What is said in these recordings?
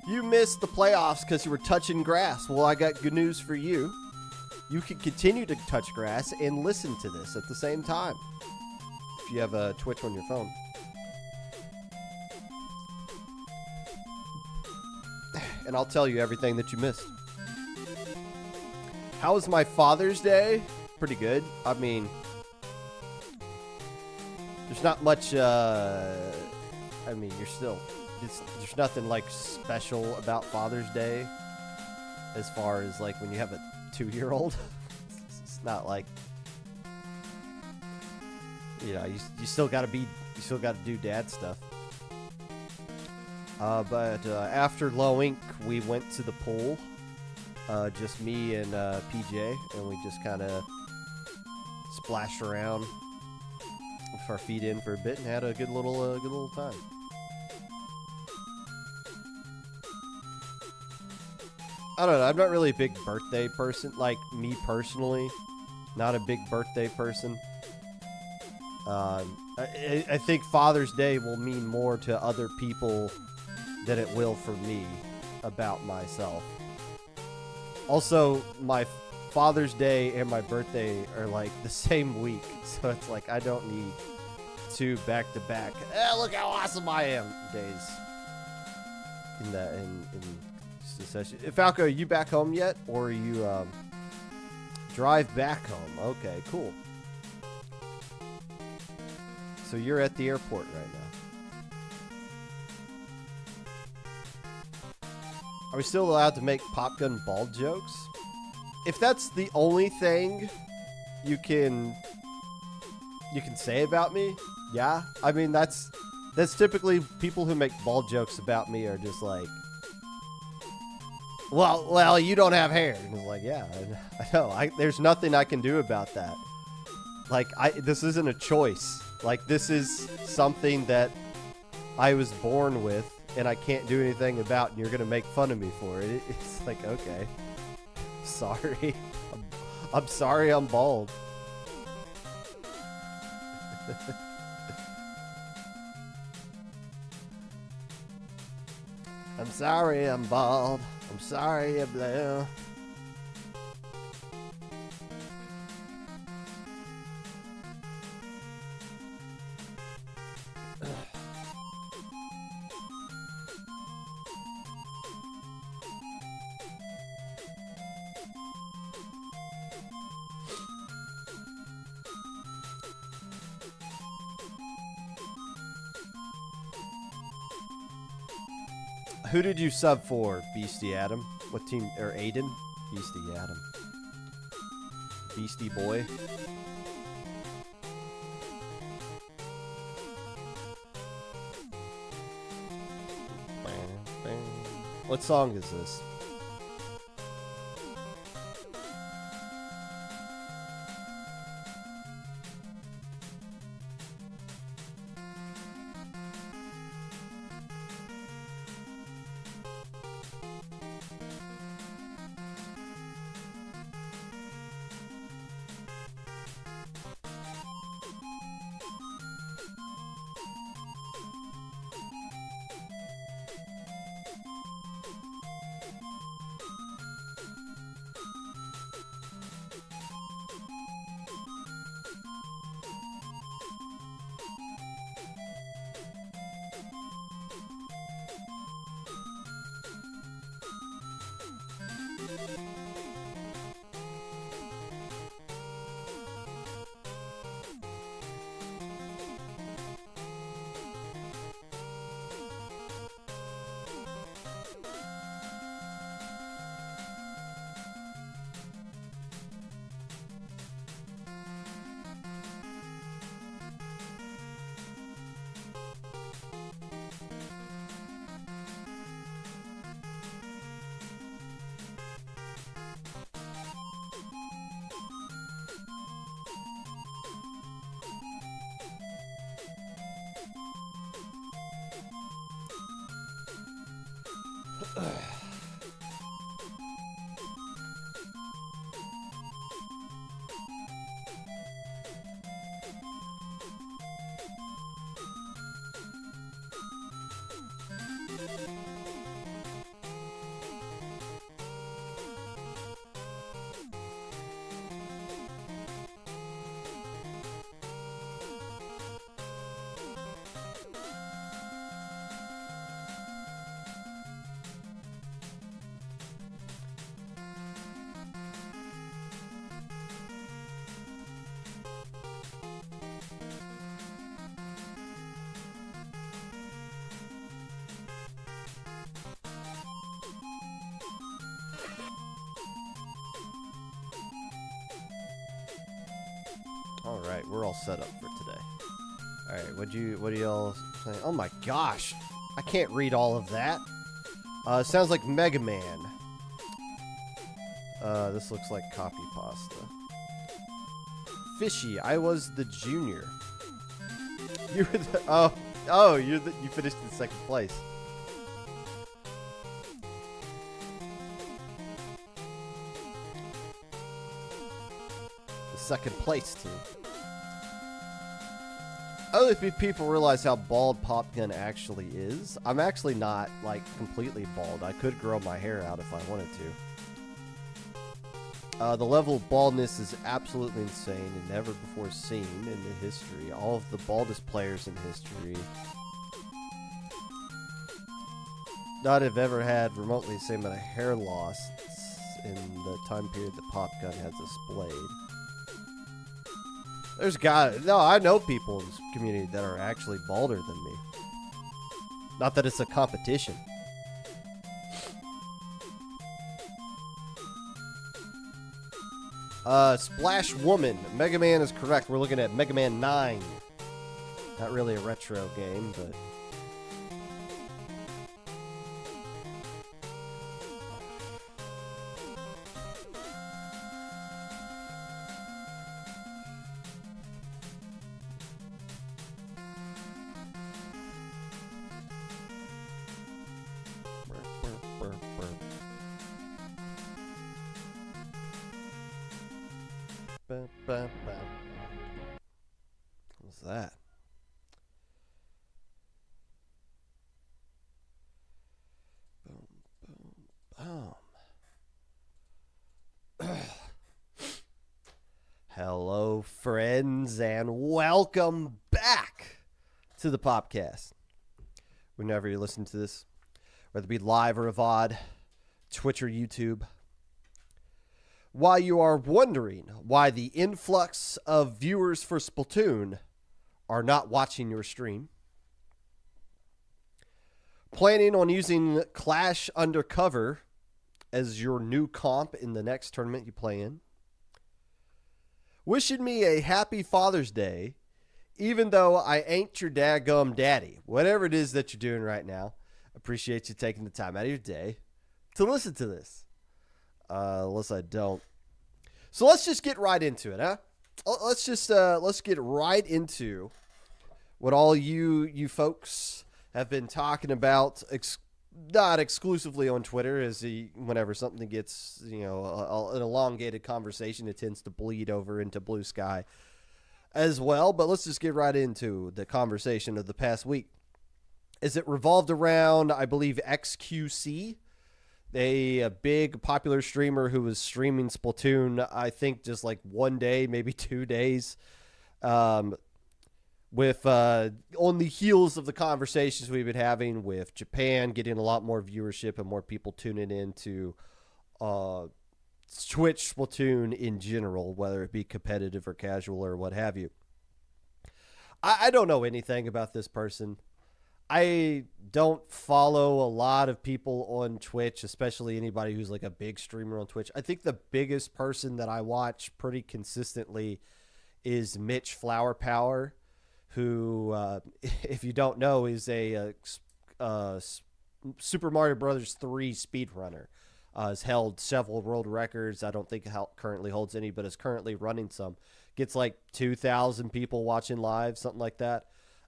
You missed the playoffs because you were touching grass. Well, I got good news for you. You can continue to touch grass and listen to this at the same time. If you have a Twitch on your phone. And I'll tell you everything that you missed. How was my Father's Day? Pretty good. I mean, there's not much, I mean, there's nothing like special about Father's Day as far as like when you have a 2-year-old. It's not like, you know, you still gotta do dad stuff. But after Low Ink, we went to the pool, just me and PJ, and we just kind of splashed around with our feet in for a bit and had a good little time. I don't know. I'm not really a big birthday person. Like, me personally, not a big birthday person. I think Father's Day will mean more to other people than it will for me about myself. Also, my Father's Day and my birthday are like the same week. So it's like I don't need 2 back-to-back, look how awesome I am days. In session. Falco, are you back home yet? Or are you drive back home? Okay, cool. So you're at the airport right now. Are we still allowed to make Popgun bald jokes? If that's the only thing you can say about me, yeah. I mean, that's typically people who make bald jokes about me are just like, well, you don't have hair. And it's like, yeah, I know. There's nothing I can do about that. Like, this isn't a choice. Like, this is something that I was born with, and I can't do anything about, and you're going to make fun of me for it. It's like, okay. Sorry. I'm sorry I'm bald. I'm sorry I'm bald. I'm sorry you're blue. Who did you sub for, Beastie Adam? What team? Or Aiden? Beastie Adam. Beastie Boy. What song is this? right. We're all set up for today. All right. What do y'all say? Oh my gosh, I can't read all of that. Sounds like Mega Man. This looks like copy pasta. Fishy, I was the junior. You were the you finished in second place. The second place team. I don't think people realize how bald Popgun actually is. I'm actually not like completely bald. I could grow my hair out if I wanted to. The level of baldness is absolutely insane and never before seen in the history. All of the baldest players in history not have ever had remotely the same amount of hair loss in the time period that Popgun has displayed. I know people in this community that are actually balder than me. Not that it's a competition. Splash Woman. Mega Man is correct. We're looking at Mega Man 9. Not really a retro game, but... What's that? Boom, boom, boom. Hello, friends, and welcome back to the Popcast. Whenever you listen to this, whether it be live or VOD, Twitch or YouTube. While you are wondering why the influx of viewers for Splatoon are not watching your stream, planning on using Clash Undercover as your new comp in the next tournament you play in, wishing me a happy Father's Day, even though I ain't your daggum daddy. Whatever it is that you're doing right now, appreciate you taking the time out of your day to listen to this. Unless I don't. So let's just get right into it, huh? Let's get right into what all you folks have been talking about, not exclusively on Twitter, as whenever something gets, an elongated conversation, it tends to bleed over into Blue Sky as well. But let's just get right into the conversation of the past week. As it revolved around, I believe, XQC, a big popular streamer who was streaming Splatoon, I think just like one day, maybe 2 days, with on the heels of the conversations we've been having with Japan getting a lot more viewership and more people tuning into Twitch Splatoon in general, whether it be competitive or casual or what have you. I don't know anything about this person. I don't follow a lot of people on Twitch, especially anybody who's like a big streamer on Twitch. I think the biggest person that I watch pretty consistently is Mitch Flower Power, who, if you don't know, is a Super Mario Brothers 3 speedrunner. Has held several world records. I don't think currently holds any, but is currently running some. Gets like 2,000 people watching live, something like that.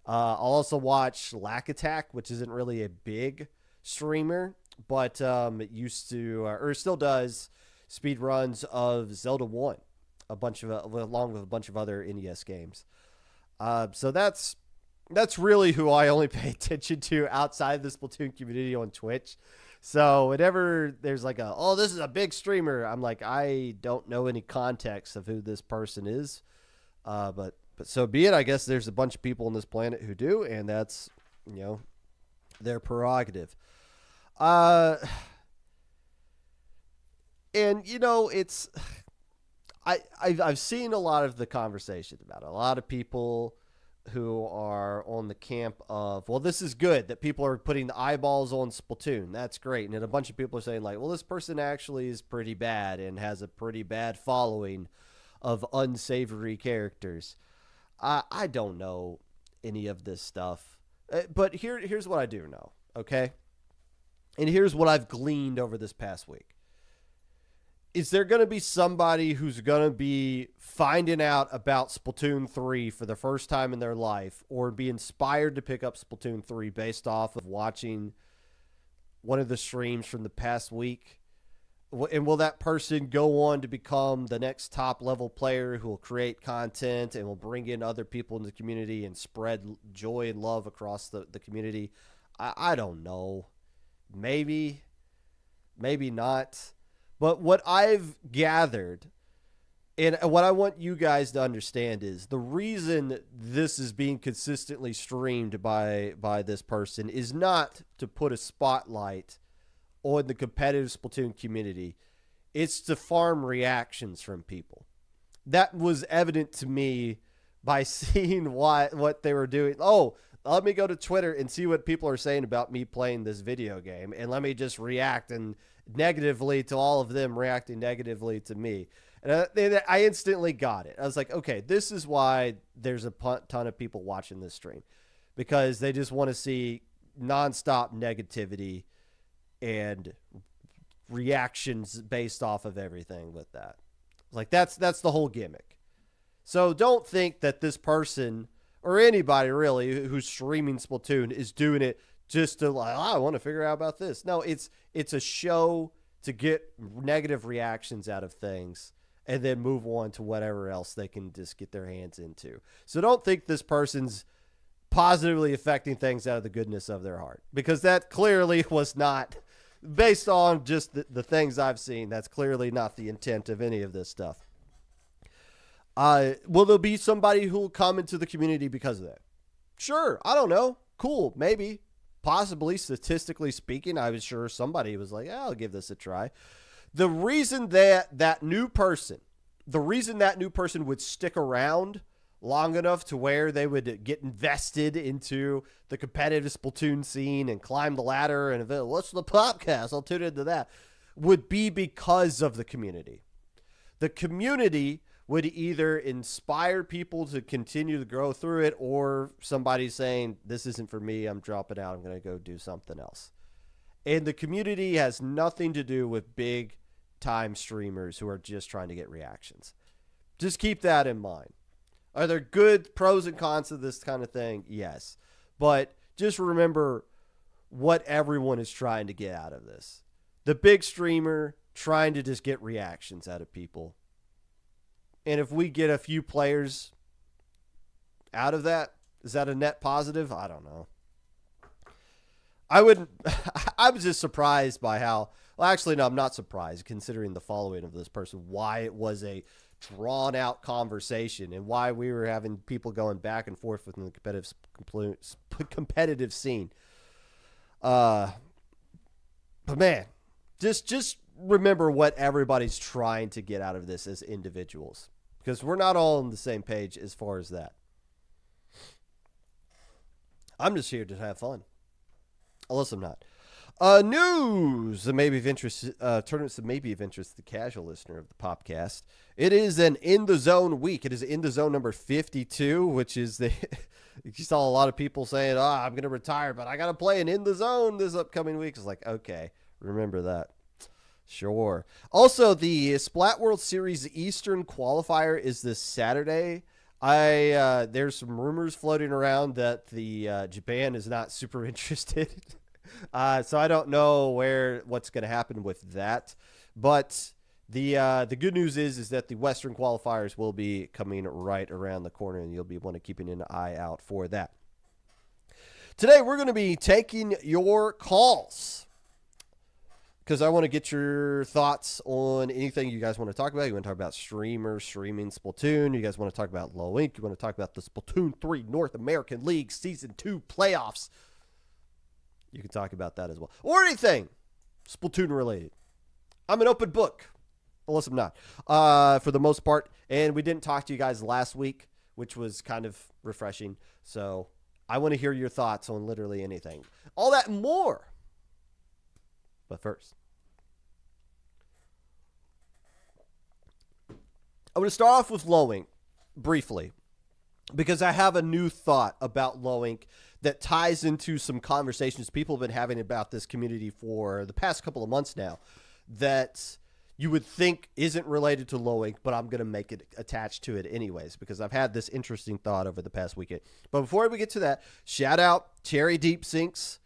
I'll also watch Lack Attack, which isn't really a big streamer, but it used to, or still does, speed runs of Zelda 1, along with a bunch of other NES games. So that's really who I only pay attention to outside the Splatoon community on Twitch. So whenever there's like this is a big streamer, I'm like, I don't know any context of who this person is, but so be it. I guess there's a bunch of people on this planet who do, and that's, their prerogative. And it's, I've seen a lot of the conversation about it. A lot of people who are on the camp of, well, this is good that people are putting the eyeballs on Splatoon. That's great. And then a bunch of people are saying like, well, this person actually is pretty bad and has a pretty bad following of unsavory characters. I don't know any of this stuff. But here's what I do know, okay? And here's what I've gleaned over this past week. Is there going to be somebody who's going to be finding out about Splatoon 3 for the first time in their life or be inspired to pick up Splatoon 3 based off of watching one of the streams from the past week? And will that person go on to become the next top level player who will create content and will bring in other people in the community and spread joy and love across the community? I don't know. Maybe not. But what I've gathered and what I want you guys to understand is the reason this is being consistently streamed by this person is not to put a spotlight on the competitive Splatoon community. It's to farm reactions from people. That was evident to me by seeing what they were doing. Oh, let me go to Twitter and see what people are saying about me playing this video game, and let me just react and negatively to all of them reacting negatively to me. And I instantly got it. I was like, okay, this is why there's a ton of people watching this stream, because they just want to see nonstop negativity and reactions based off of everything with that. Like that's the whole gimmick. So don't think that this person or anybody really who's streaming Splatoon is doing it just to like, I want to figure out about this. No, it's a show to get negative reactions out of things and then move on to whatever else they can just get their hands into. So don't think this person's positively affecting things out of the goodness of their heart, because that clearly was not, based on just the things I've seen, that's clearly not the intent of any of this stuff. Will there be somebody who will come into the community because of that? Sure. I don't know. Cool. Maybe. Possibly. Statistically speaking, I was sure somebody was like, yeah, I'll give this a try. The reason that new person would stick around long enough to where they would get invested into the competitive Splatoon scene and climb the ladder and what's the Popcast? I'll tune into that, would be because of the community. The community would either inspire people to continue to grow through it, or somebody saying, this isn't for me, I'm dropping out, I'm going to go do something else. And the community has nothing to do with big time streamers who are just trying to get reactions. Just keep that in mind. Are there good pros and cons to this kind of thing? Yes. But just remember what everyone is trying to get out of this. The big streamer trying to just get reactions out of people. And if we get a few players out of that, is that a net positive? I don't know. I was just surprised by how, well, actually, no, I'm not surprised considering the following of this person, why it was a drawn out conversation and why we were having people going back and forth within the competitive scene. But man, just remember what everybody's trying to get out of this as individuals, because we're not all on the same page as far as that. I'm just here to have fun. Unless I'm not. News that may be of interest, tournaments that may be of interest to the casual listener of the Popcast. It is an In the Zone week. It is In the Zone number 52, which is the, you saw a lot of people saying, I'm going to retire, but I got to play an In the Zone this upcoming week. It's like, okay, remember that. Sure. Also, the Splat World Series Eastern qualifier is this Saturday. There's some rumors floating around that the Japan is not super interested. So I don't know what's going to happen with that. But the good news is that the Western qualifiers will be coming right around the corner, and you'll be one to keeping an eye out for that. Today, we're going to be taking your calls, because I want to get your thoughts on anything you guys want to talk about. You want to talk about streaming Splatoon. You guys want to talk about Low Ink. You want to talk about the Splatoon 3 North American League Season 2 playoffs. You can talk about that as well. Or anything Splatoon related. I'm an open book. Unless I'm not. For the most part. And we didn't talk to you guys last week, which was kind of refreshing. So I want to hear your thoughts on literally anything. All that and more. But first, I'm going to start off with Low Ink briefly. because I have a new thought about Loink that ties into some conversations people have been having about this community for the past couple of months now that you would think isn't related to Loink, but I'm going to make it attached to it anyways because I've had this interesting thought over the past weekend. But before we get to that, shout out Cherry Deep Sink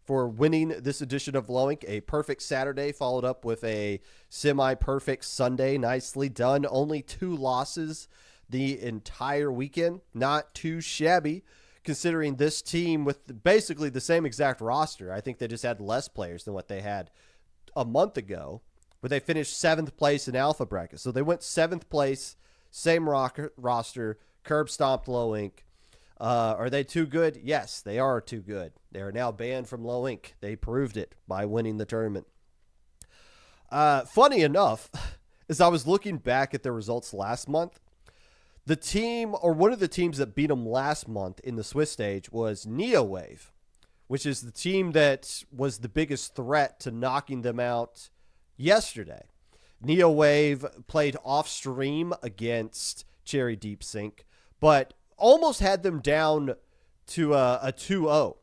for winning this edition of Loink. A perfect Saturday followed up with a semi-perfect Sunday. Nicely done. Only 2 losses the entire weekend. Not too shabby considering this team with basically the same exact roster. I think they just had less players than what they had a month ago, but they finished 7th place in Alpha Bracket. So they went 7th place, same roster, curb stomped Loink. Are they too good? Yes, they are too good. They are now banned from Loink. They proved it by winning the tournament. Funny enough, as I was looking back at their results last month, the team, or one of the teams that beat them last month in the Swiss stage was NeoWave, which is the team that was the biggest threat to knocking them out yesterday. NeoWave played off stream against Cherry Deep Sink, but almost had them down to a 2-0.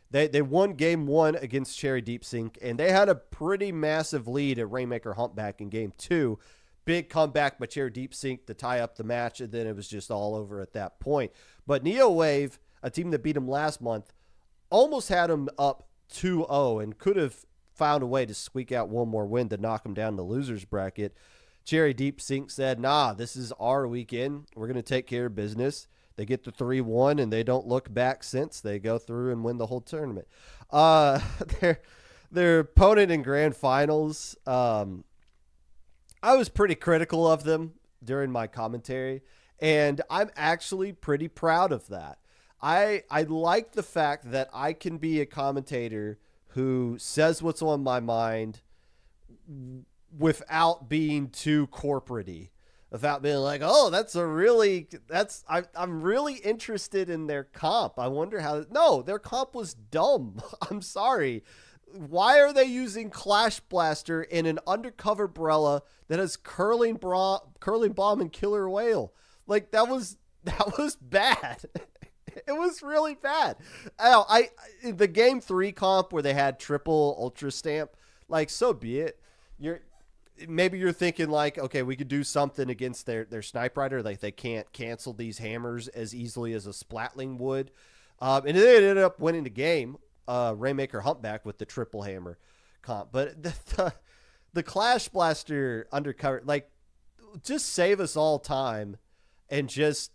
They won game 1 against Cherry Deep Sink, and they had a pretty massive lead at Rainmaker Humpback in game 2. Big comeback by Cherry Deep Sink to tie up the match, and then it was just all over at that point. But NeoWave, a team that beat them last month, almost had them up 2-0 and could have found a way to squeak out one more win to knock them down the losers bracket. Cherry Deep Sink said, nah, this is our weekend. We're going to take care of business. They get the 3-1, and they don't look back since. They go through and win the whole tournament. Their opponent in grand finals, I was pretty critical of them during my commentary, and I'm actually pretty proud of that. I like the fact that I can be a commentator who says what's on my mind without being too corporate-y, without being like, oh, I'm really interested in their comp. I wonder how. No, their comp was dumb. I'm sorry. Why are they using Clash Blaster in an undercover Brella that has curling bomb and killer whale? Like that was bad. It was really bad. The game 3 comp where they had triple ultra stamp, like so be it. Maybe you're thinking like, okay, we could do something against their snipe rider, like they can't cancel these hammers as easily as a Splatling would. And they ended up winning the game. Rainmaker Humpback with the triple hammer comp, but the Clash Blaster undercover, like, just save us all time and just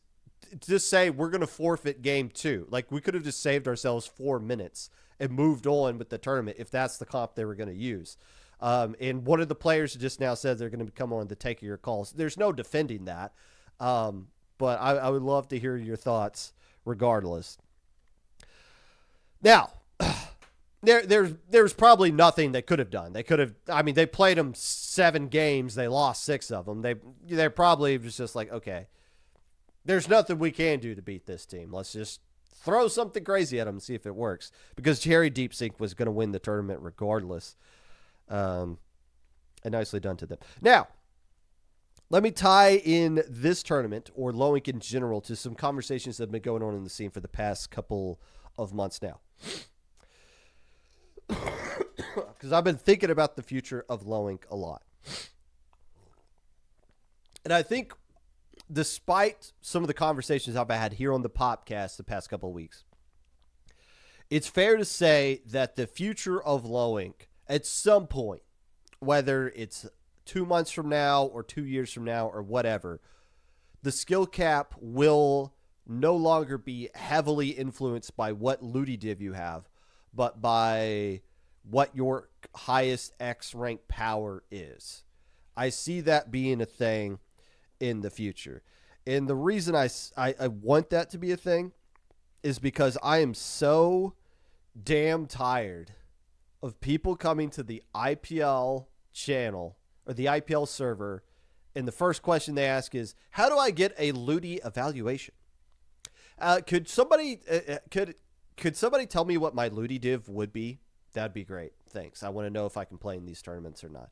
say we're going to forfeit game 2. Like, we could have just saved ourselves 4 minutes and moved on with the tournament if that's the comp they were going to use. And one of the players just now said they're going to come on to take your calls. There's no defending that, but I would love to hear your thoughts regardless. Now, there's probably nothing they could have done. They could have, they played them 7 games. They lost 6 of them. They're probably just like, okay, there's nothing we can do to beat this team. Let's just throw something crazy at them and see if it works. Because Cherry Deep Sink was going to win the tournament regardless. And nicely done to them. Now, let me tie in this tournament, or Loink in general, to some conversations that have been going on in the scene for the past couple of months now. Because I've been thinking about the future of Loink a lot. And I think despite some of the conversations I've had here on the Popcast the past couple of weeks, it's fair to say that the future of Loink at some point, whether it's 2 months from now or 2 years from now or whatever, the skill cap will no longer be heavily influenced by what Ludi div you have, but by what your highest X rank power is. I see that being a thing in the future. And the reason I want that to be a thing is because I am so damn tired of people coming to the IPL channel or the IPL server, and the first question they ask is, how do I get a Ludi evaluation? Could somebody tell me what my Ludi div would be? That'd be great. Thanks. I want to know if I can play in these tournaments or not.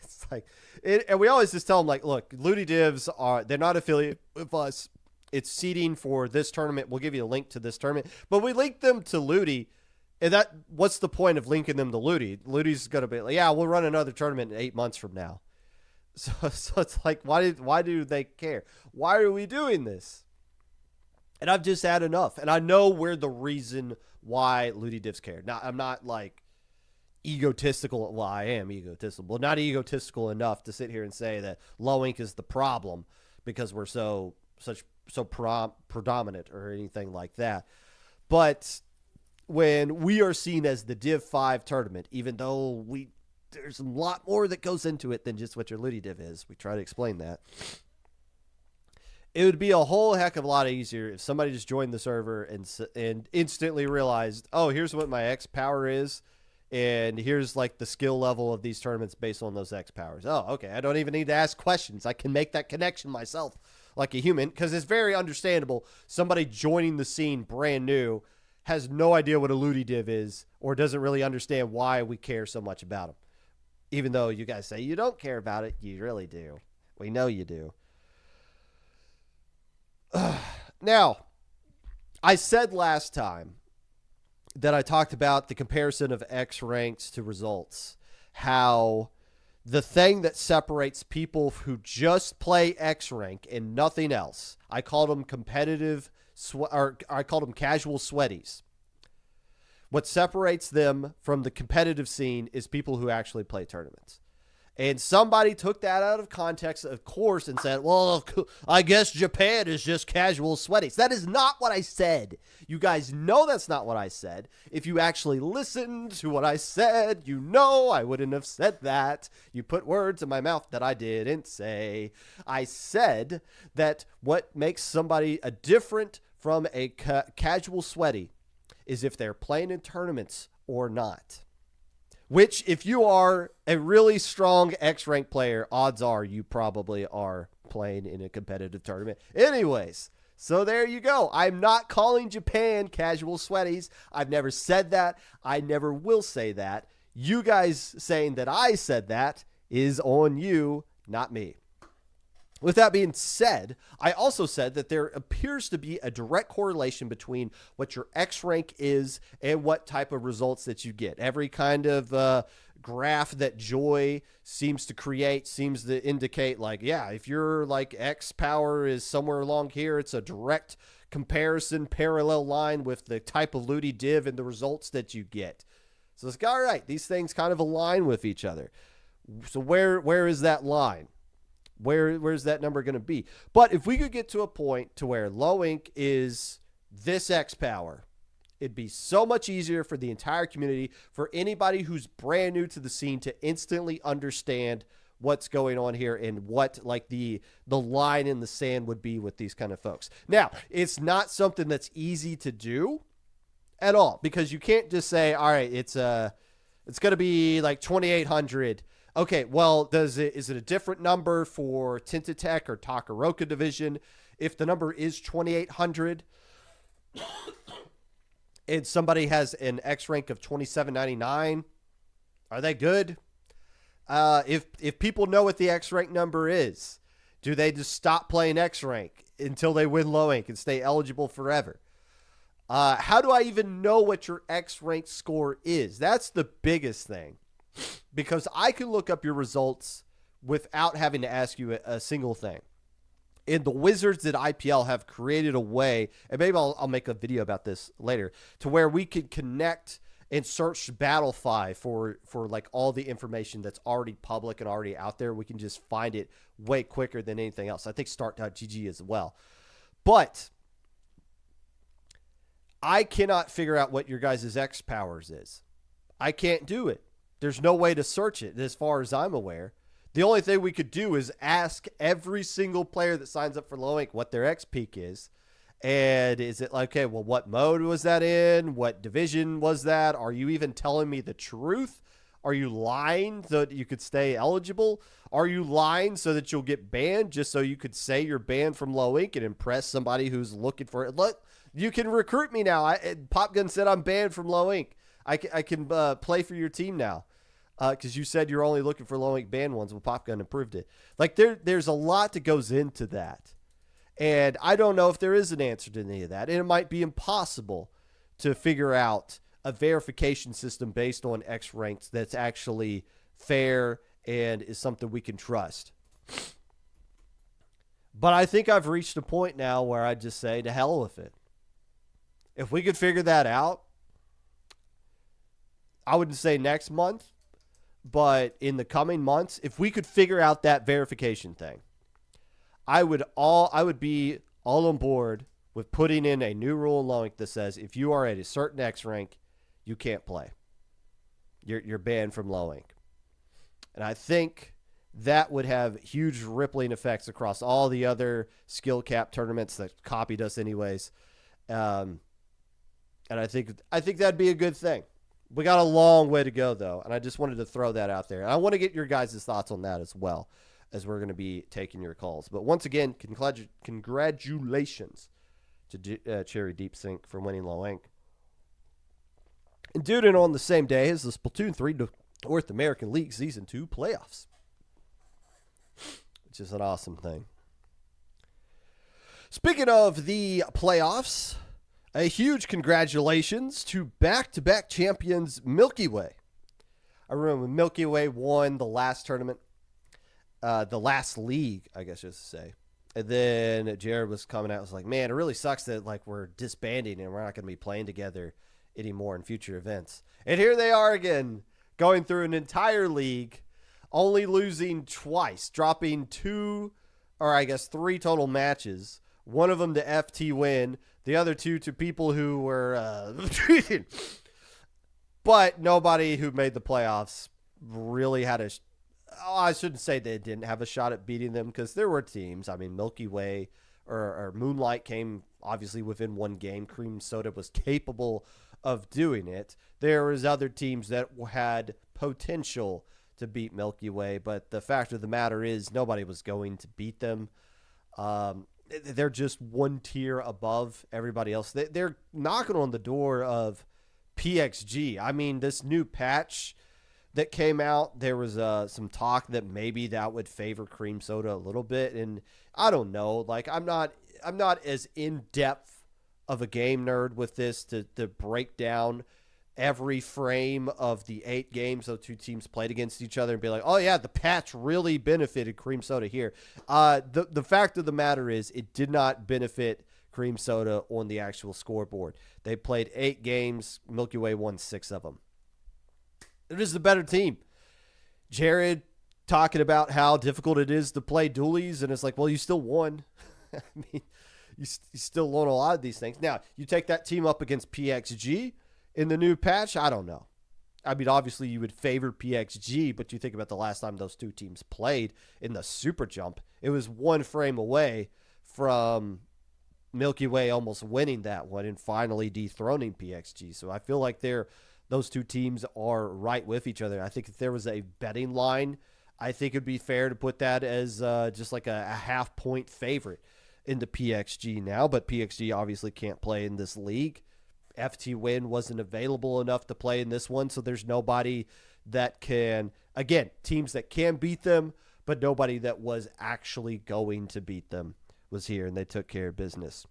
It's like, and we always just tell them, like, look, Ludi Divs they're not affiliated with us. It's seeding for this tournament. We'll give you a link to this tournament, but we link them to Ludi. And what's the point of linking them to Ludi? Ludi's going to be like, yeah, we'll run another tournament in 8 months from now. So it's like, why do they care? Why are we doing this? And I've just had enough. And I know where the reason why Ludi Divs care. Now, I'm not like egotistical. Well, I am egotistical, but not egotistical enough to sit here and say that low ink is the problem because we're so predominant or anything like that. But when we are seen as the Div 5 tournament, even though there's a lot more that goes into it than just what your Ludi Div is. We try to explain that. It would be a whole heck of a lot easier if somebody just joined the server and instantly realized, oh, here's what my X power is, and here's like the skill level of these tournaments based on those X powers. Oh, okay, I don't even need to ask questions. I can make that connection myself like a human, because it's very understandable. Somebody joining the scene brand new has no idea what a Ludi Div is or doesn't really understand why we care so much about them. Even though you guys say you don't care about it, you really do. We know you do. Now, I said last time that I talked about the comparison of X ranks to results, how the thing that separates people who just play X rank and nothing else, I called them I called them casual sweaties. What separates them from the competitive scene is people who actually play tournaments. And somebody took that out of context, of course, and said, well, I guess Japan is just casual sweaties. That is not what I said. You guys know that's not what I said. If you actually listened to what I said, you know I wouldn't have said that. You put words in my mouth that I didn't say. I said that what makes somebody different from a casual sweaty is if they're playing in tournaments or not. Which, if you are a really strong X-rank player, odds are you probably are playing in a competitive tournament. Anyways, so there you go. I'm not calling Japan casual sweaties. I've never said that. I never will say that. You guys saying that I said that is on you, not me. With that being said, I also said that there appears to be a direct correlation between what your X rank is and what type of results that you get. Every kind of graph that Joy seems to create seems to indicate, like, yeah, if your like X power is somewhere along here, it's a direct comparison parallel line with the type of Ludi Div and the results that you get. So it's like, all right, these things kind of align with each other. So where is that line? Where's that number going to be? But if we could get to a point to where low ink is this X power, it'd be so much easier for the entire community, for anybody who's brand new to the scene to instantly understand what's going on here and what like the line in the sand would be with these kind of folks. Now, it's not something that's easy to do at all, because you can't just say, all right, it's going to be like 2,800. Okay, well, is it a different number for Tintatech or Takaroka division? If the number is 2,800 and somebody has an X rank of 2,799, are they good? If people know what the X rank number is, do they just stop playing X rank until they win low ink and stay eligible forever? How do I even know what your X rank score is? That's the biggest thing. Because I can look up your results without having to ask you a single thing. And the wizards at IPL have created a way, and maybe I'll make a video about this later, to where we can connect and search Battlefy for like all the information that's already public and already out there. We can just find it way quicker than anything else. I think start.gg as well. But I cannot figure out what your guys' X powers is. I can't do it. There's no way to search it as far as I'm aware. The only thing we could do is ask every single player that signs up for low ink what their X peak is. And is it like, okay, well, what mode was that in? What division was that? Are you even telling me the truth? Are you lying so that you could stay eligible? Are you lying so that you'll get banned just so you could say you're banned from low ink and impress somebody who's looking for it? Look, you can recruit me now. Popgun said I'm banned from low ink. I can play for your team now. because you said you're only looking for low ink band ones. Well, Popgun improved it. Like there's a lot that goes into that. And I don't know if there is an answer to any of that. And it might be impossible to figure out a verification system based on X ranks that's actually fair and is something we can trust. But I think I've reached a point now where I just say, to hell with it. If we could figure that out, I wouldn't say next month, but in the coming months, if we could figure out that verification thing, I would be all on board with putting in a new rule in low ink that says if you are at a certain X rank, you can't play. You're banned from low ink. And I think that would have huge rippling effects across all the other skill cap tournaments that copied us anyways. And I think that'd be a good thing. We got a long way to go, though, and I just wanted to throw that out there. And I want to get your guys' thoughts on that as well, as we're going to be taking your calls. But once again, congratulations to Cherry Deep Sink for winning low ink. And doing it on the same day as the Splatoon 3 North American League Season 2 playoffs, which is an awesome thing. Speaking of the playoffs, a huge congratulations to back-to-back champions Milky Way. I remember when Milky Way won the last tournament, the last league, I guess I should say. And then Jared was coming out and was like, man, it really sucks that like we're disbanding and we're not going to be playing together anymore in future events. And here they are again, going through an entire league, only losing twice, dropping 2 or I guess 3 total matches. One of them to FT win, the other 2 to people who were but nobody who made the playoffs really had I shouldn't say they didn't have a shot at beating them, because there were teams. I mean, Milky Way or Moonlight came obviously within 1 game. Cream Soda was capable of doing it. There was other teams that had potential to beat Milky Way, but the fact of the matter is nobody was going to beat them. They're just 1 tier above everybody else. They're knocking on the door of PXG. I mean, this new patch that came out, there was some talk that maybe that would favor Cream Soda a little bit, and I don't know. Like, I'm not as in depth of a game nerd with this to break down every frame of the 8 games those 2 teams played against each other and be like, oh yeah, the patch really benefited Cream Soda here. The fact of the matter is it did not benefit Cream Soda on the actual scoreboard. They played 8 games. Milky Way won 6 of them. It is the better team. Jared talking about how difficult it is to play dualies, and it's like, well, you still won. I mean, you still won a lot of these things. Now, you take that team up against PXG in the new patch, I don't know. I mean, obviously you would favor PXG, but you think about the last time those 2 teams played in the Super Jump, it was 1 frame away from Milky Way almost winning that one and finally dethroning PXG. So I feel like those 2 teams are right with each other. I think if there was a betting line, I think it'd be fair to put that as just like a half-point favorite into PXG now, but PXG obviously can't play in this league. FT Win wasn't available enough to play in this one, so there's nobody that can, again, teams that can beat them, but nobody that was actually going to beat them was here, and they took care of business.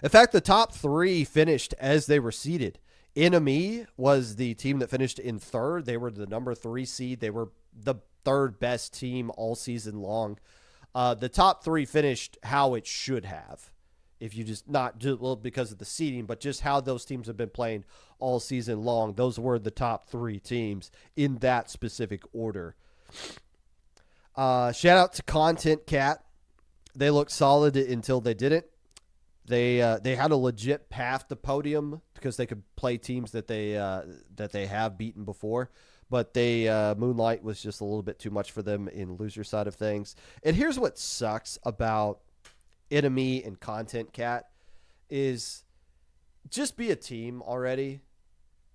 In fact, the top 3 finished as they were seeded. Enemy was the team that finished in 3rd. They were the number 3 seed. They were the 3rd best team all season long. The top 3 finished how it should have. If you just not just, well, because of the seeding, but just how those teams have been playing all season long. Those were the top 3 teams in that specific order. Shout out to Content Cat. They looked solid until they didn't. They had a legit path to podium because they could play teams that they have beaten before, but Moonlight was just a little bit too much for them in loser side of things. And here's what sucks about Enemy and Content Cat is just be a team already.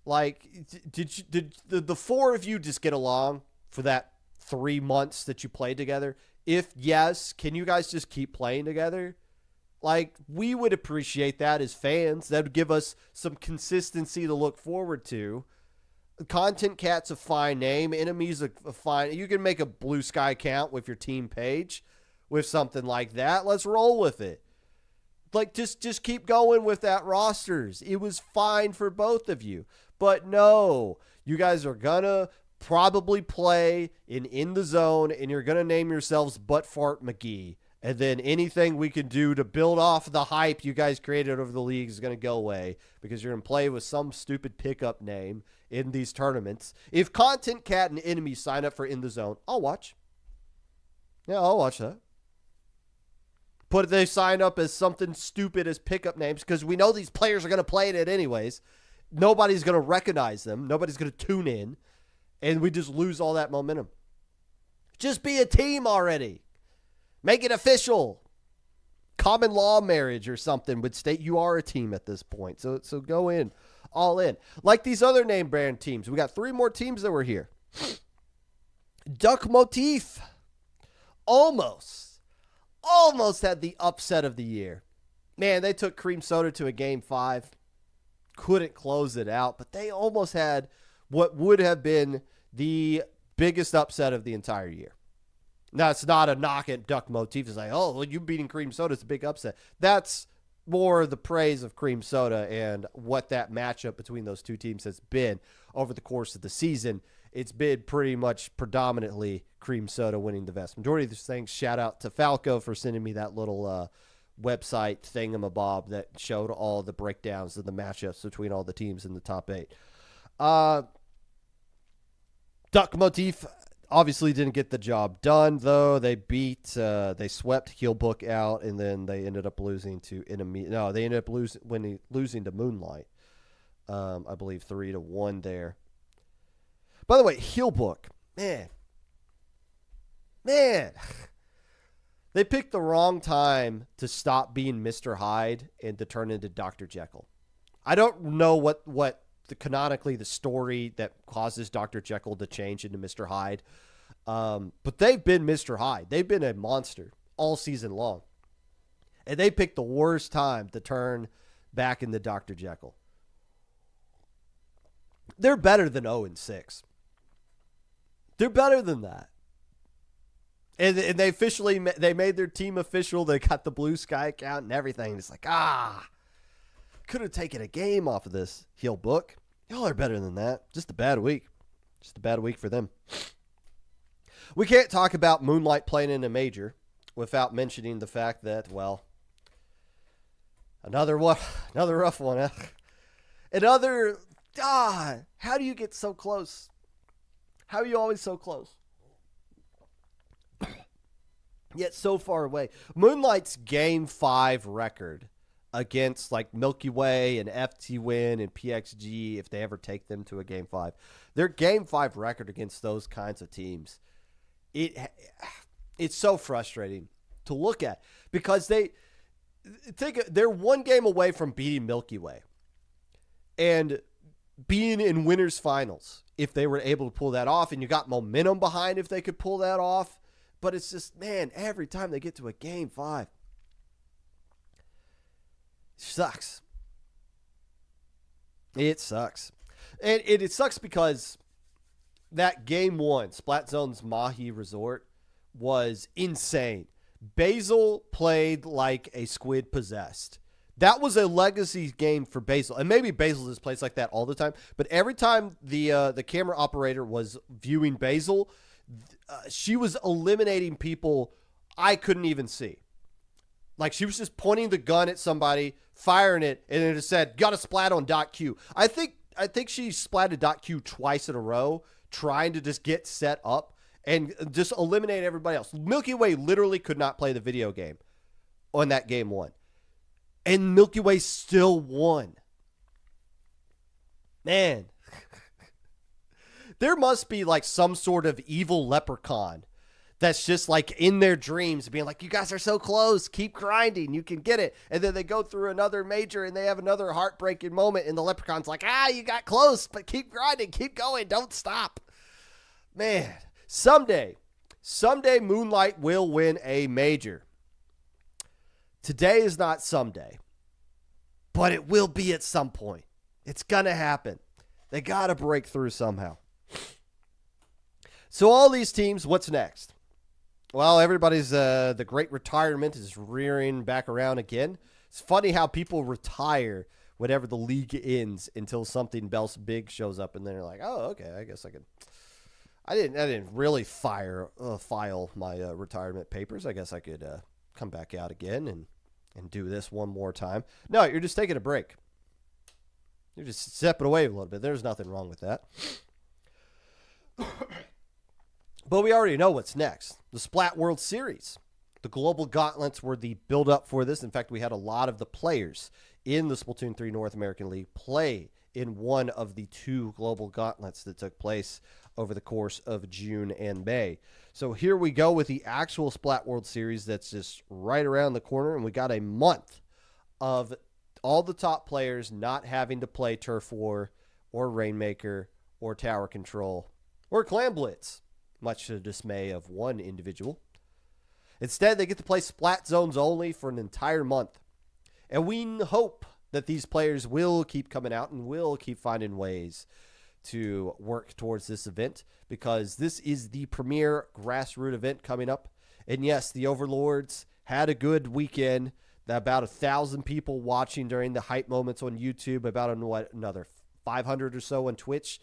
Like, did the 4 of you just get along for that 3 months that you played together? If yes, can you guys just keep playing together? Like, we would appreciate that as fans. That would give us some consistency to look forward to. Content Cat's a fine name. Enemy's a fine. You can make a Blue Sky account with your team page with something like that. Let's roll with it. Like, just keep going with that rosters. It was fine for both of you. But no, you guys are going to probably play in the zone, and you're going to name yourselves Butt Fart McGee. And then anything we can do to build off the hype you guys created over the league is going to go away because you're going to play with some stupid pickup name in these tournaments. If Content Cat and Enemy sign up for In the Zone, I'll watch. Yeah, I'll watch that. But they sign up as something stupid as pickup names because we know these players are going to play it anyways. Nobody's going to recognize them. Nobody's going to tune in. And we just lose all that momentum. Just be a team already. Make it official. Common law marriage or something would state you are a team at this point. So go in. All in. Like these other name brand teams. We got 3 more teams that were here. Duck Motif. Almost had the upset of the year. Man, they took Cream Soda to a game 5. Couldn't close it out. But they almost had what would have been the biggest upset of the entire year. Now, it's not a knock at Duck Motif. It's like, oh, well, you beating Cream Soda is a big upset. That's more the praise of Cream Soda and what that matchup between those two teams has been over the course of the season. It's been pretty much predominantly Cream Soda winning the vast majority of these things. Shout out to Falco for sending me that little website thingamabob that showed all the breakdowns of the matchups between all the teams in the top 8. Duck Motif obviously didn't get the job done, though. They they swept Heelbook out, and then they ended up losing to Enemy. No, they ended up losing to Moonlight. I believe 3-1 there. By the way, Heelbook, man. They picked the wrong time to stop being Mr. Hyde and to turn into Dr. Jekyll. I don't know what canonically the story that causes Dr. Jekyll to change into Mr. Hyde. But they've been Mr. Hyde. They've been a monster all season long. And they picked the worst time to turn back into Dr. Jekyll. They're better than 0-6. They're better than that. And they made their team official. They got the Blue Sky account and everything. It's like, could have taken a game off of this Heelbook. Y'all are better than that. Just a bad week. Just a bad week for them. We can't talk about Moonlight playing in a major without mentioning the fact that, well, another rough one. How do you get so close? How are you always so close? Yet so far away. Moonlight's game 5 record against like Milky Way and FT Win and PXG, if they ever take them to a game 5, their game 5 record against those kinds of teams, it's so frustrating to look at because they're one game away from beating Milky Way and being in winners finals if they were able to pull that off, and you got momentum behind if they could pull that off. But it's just, man, every time they get to a game 5, sucks. It sucks. And it sucks because that game 1, Splat Zone's Mahi Resort, was insane. Basil played like a squid possessed. That was a legacy game for Basil. And maybe Basil just plays like that all the time. But every time the camera operator was viewing Basil, she was eliminating people I couldn't even see. Like, she was just pointing the gun at somebody, firing it, and it just said, got to splat on .Q. I think she splatted .Q twice in a row, trying to just get set up and just eliminate everybody else. Milky Way literally could not play the video game on that game 1. And Milky Way still won. Man. There must be like some sort of evil leprechaun that's just like in their dreams being like, you guys are so close, keep grinding, you can get it. And then they go through another major and they have another heartbreaking moment and the leprechaun's like, you got close, but keep grinding, keep going, don't stop. Man, someday Moonlight will win a major. Today is not someday, but it will be at some point. It's gonna happen. They got to break through somehow. So all these teams, what's next? Well, everybody's, the great retirement is rearing back around again. It's funny how people retire whenever the league ends until something else big shows up, and then they're like, oh, okay, I guess I can. I didn't really file my retirement papers. I guess I could come back out again and do this one more time. No, you're just taking a break. You're just stepping away a little bit. There's nothing wrong with that. But we already know what's next. The Splat World Series. The Global Gauntlets were the build-up for this. In fact, we had a lot of the players in the Splatoon 3 North American League play in one of the 2 Global Gauntlets that took place over the course of June and May. So here we go with the actual Splat World Series that's just right around the corner, and we got a month of all the top players not having to play Turf War or Rainmaker or Tower Control or Clan Blitz, much to the dismay of one individual. Instead, they get to play Splat Zones only for an entire month. And we hope that these players will keep coming out and will keep finding ways to work towards this event, because this is the premier grassroots event coming up. And yes, the Overlords had a good weekend. About 1,000 people watching during the hype moments on YouTube, about another 500 or so on Twitch.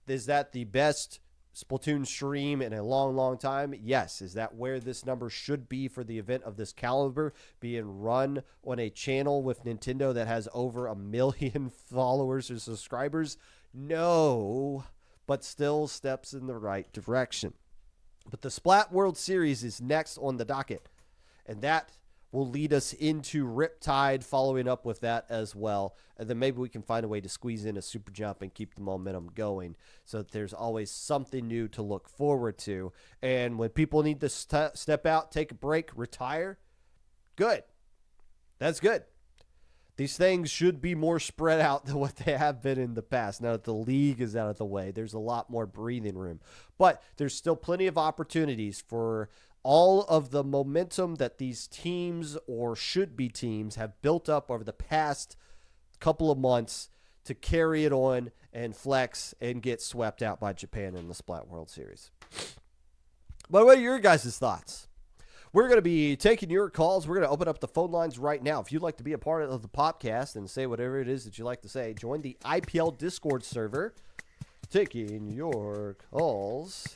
Is that the best Splatoon stream in a long, long time? Yes. Is that where this number should be for the event of this caliber, being run on a channel with Nintendo that has over 1 million followers or subscribers? No, but still steps in the right direction. But the Splat World Series is next on the docket, and that will lead us into Riptide, following up with that as well. And then maybe we can find a way to squeeze in a super jump and keep the momentum going, so that there's always something new to look forward to. And when people need to step out, take a break, retire, good. That's good. These things should be more spread out than what they have been in the past. Now that the league is out of the way, there's a lot more breathing room. But there's still plenty of opportunities for all of the momentum that these teams, or should be teams, have built up over the past couple of months to carry it on and flex and get swept out by Japan in the Splat World Series. But what are your guys' thoughts? We're going to be taking your calls. We're going to open up the phone lines right now. If you'd like to be a part of the Popcast and say whatever it is that you like to say, join the IPL Discord server. Taking your calls.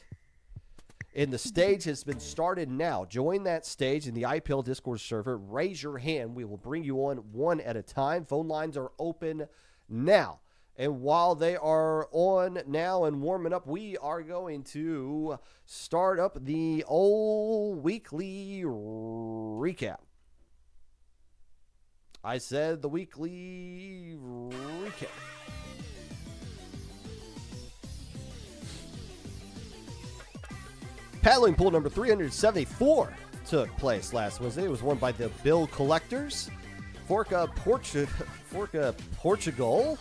And the stage has been started now. Join that stage in the IPL Discord server. Raise your hand. We will bring you on one at a time. Phone lines are open now. And while they are on now and warming up, we are going to start up the old weekly recap. I said the weekly recap. Paddling pool number 374 took place last Wednesday. It was won by the Bill Collectors. Forca, Portugal.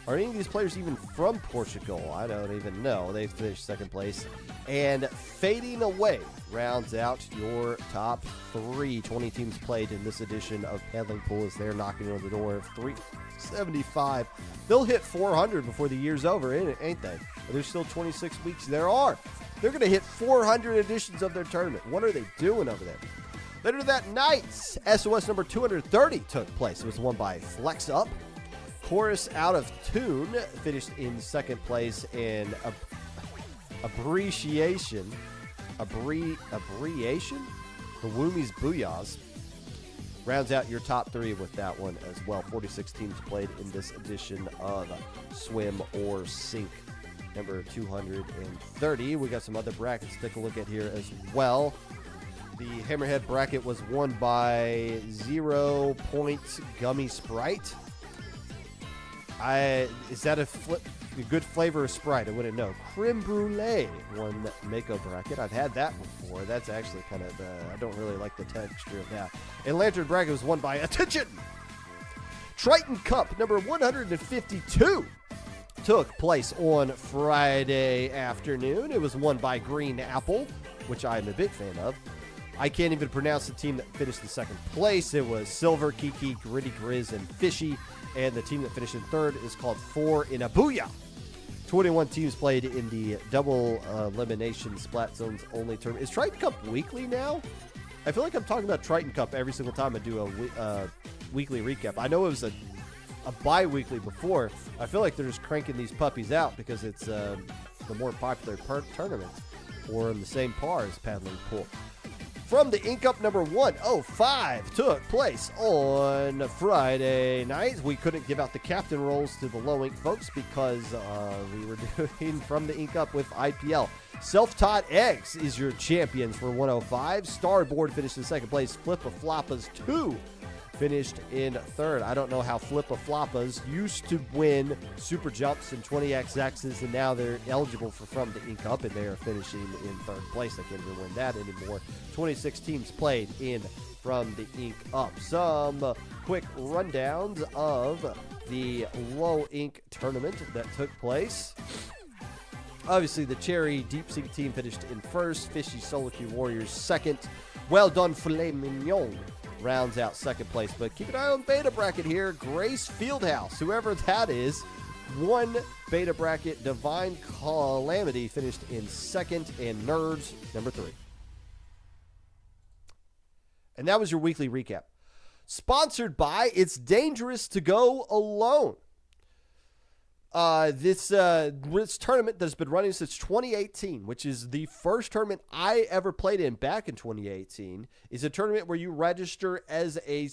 Are any of these players even from Portugal? I don't even know. They finished second place. And Fading Away rounds out your top 3. 20 teams played in this edition of Paddling Pool as they're knocking on the door of 375. They'll hit 400 before the year's over, ain't they? But there's still 26 weeks. They're going to hit 400 editions of their tournament. What are they doing over there? Later that night, SOS number 230 took place. It was won by Flex Up. Chorus Out of Tune finished in second place, in Abbreviation, the Woomies Booyahs rounds out your top 3 with that one as well. 46 teams played in this edition of Swim or Sink number 230. We got some other brackets to take a look at here as well. The Hammerhead bracket was won by 0 Point Gummy Sprite. Is that a good flavor of Sprite? I wouldn't know. Creme Brulee won the Mako bracket. I've had that before. That's actually kind of, I don't really like the texture of that. And Lantern bracket was won by Attention! Triton Cup number 152 took place on Friday afternoon. It was won by Green Apple, which I'm a big fan of. I can't even pronounce the team that finished in second place. It was Silver, Kiki, Gritty Grizz, and Fishy. And the team that finished in third is called 4 in a Booyah. 21 teams played in the double elimination Splat Zones only tournament. Is Triton Cup weekly now? I feel like I'm talking about Triton Cup every single time I do a weekly recap. I know it was a bi-weekly before. I feel like they're just cranking these puppies out because it's the more popular tournament, or in the same par as paddling pool. From the Ink Up number 105 took place on Friday night. We couldn't give out the captain roles to the low ink folks because we were doing From the Ink Up with IPL. Self-Taught Eggs is your champions for 105. Starboard finished in second place. Flippa-Floppas 2 finished in third. I don't know how Flippa-Floppas used to win super jumps and 20xx's, and now they're eligible for From the Ink Up, and they are finishing in third place. They can't even win that anymore. 26 teams played in From the Ink Up. Some quick rundowns of the low ink tournament that took place. Obviously, the Cherry Deep Sink team finished in first. Fishy Solo Queue Warriors second. Well Done Filet Mignon rounds out second place. But keep an eye on beta bracket here. Grace Fieldhouse, whoever that is, won beta bracket. Divine Calamity finished in second, and Nerds number 3. And that was your weekly recap. Sponsored by It's Dangerous to Go Alone. This tournament that's been running since 2018, which is the first tournament I ever played in back in 2018, is a tournament where you register as a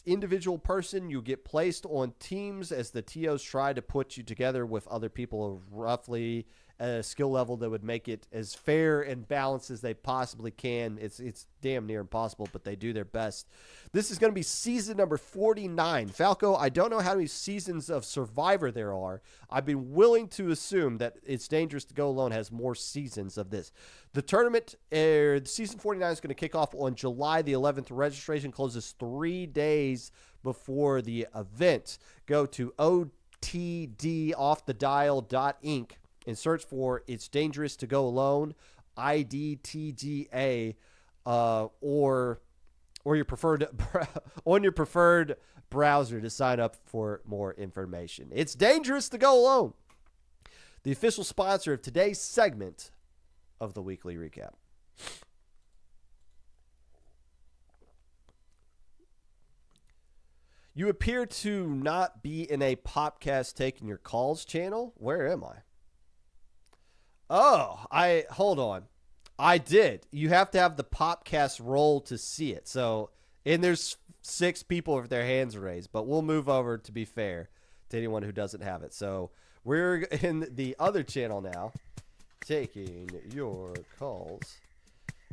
individual person. You get placed on teams as the TOs try to put you together with other people of roughly a skill level that would make it as fair and balanced as they possibly can. It's damn near impossible, but they do their best. This is going to be season number 49. Falco, I don't know how many seasons of Survivor there are. I've been willing to assume that It's Dangerous to Go Alone has more seasons of this. The tournament, season 49 is going to kick off on July the 11th. Registration closes 3 days before the event. Go to otdoffthedial.inc and search for It's Dangerous to Go Alone, IDTGA, or your preferred on your preferred browser to sign up for more information. It's Dangerous to Go Alone, the official sponsor of today's segment of the weekly recap. You appear to not be in a Popcast taking your calls channel. Where am I? Oh, hold on. I did. You have to have the Popcast roll to see it. So, and there's 6 people with their hands raised, but we'll move over to be fair to anyone who doesn't have it. So we're in the other channel now, taking your calls,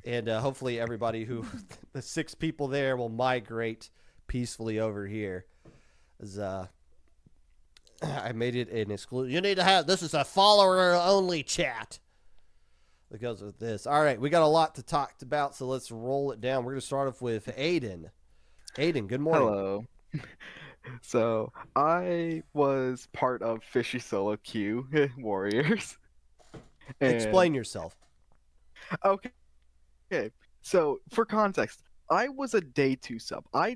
and hopefully everybody who the 6 people there will migrate peacefully over here. As I made it an exclusive. You need to have, this is a follower-only chat that goes with this. All right, we got a lot to talk about, so let's roll it down. We're going to start off with Aiden. Aiden, good morning. Hello. So, I was part of Fishy Solo Queue Warriors. Explain yourself. Okay. So, for context, I was a day 2 sub. I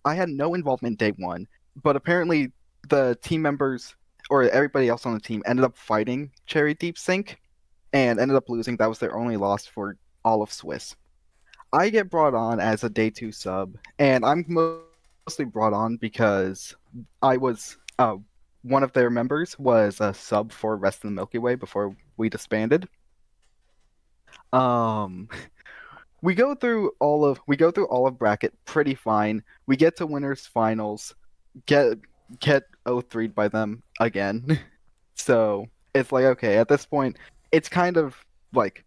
had no involvement day 1, but apparently the team members or everybody else on the team ended up fighting Cherry Deep Sink and ended up losing. That was their only loss for all of Swiss. I get brought on as a day 2 sub, and I'm mostly brought on because I was one of their members was a sub for Rest of the Milky Way before we disbanded. We go through all of bracket pretty fine. We get to winners finals, get 0-3'd by them again. So it's like, okay, at this point, it's kind of like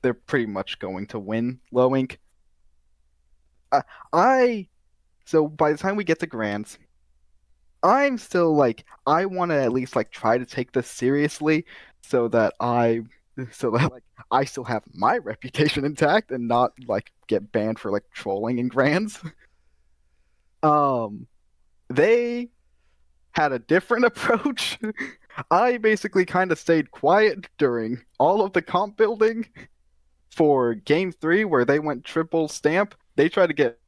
they're pretty much going to win low ink. So by the time we get to grands, I'm still like, I want to at least like try to take this seriously so that I still have my reputation intact and not like get banned for like trolling in grands. They had a different approach. I basically kind of stayed quiet during all of the comp building. For game 3, where they went triple stamp, they tried to get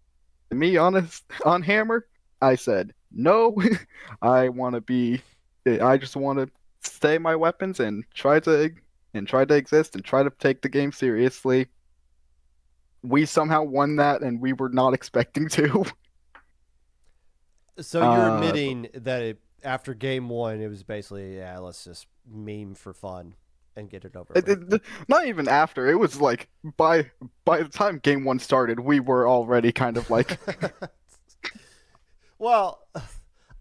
me on hammer. I said no. I want to be I just want to stay my weapons and try to exist and try to take the game seriously. We somehow won that, and we were not expecting to. So you're admitting that after game one, it was basically, yeah, let's just meme for fun and get it over with. Not even after. It was like by the time game one started, we were already kind of like, Well,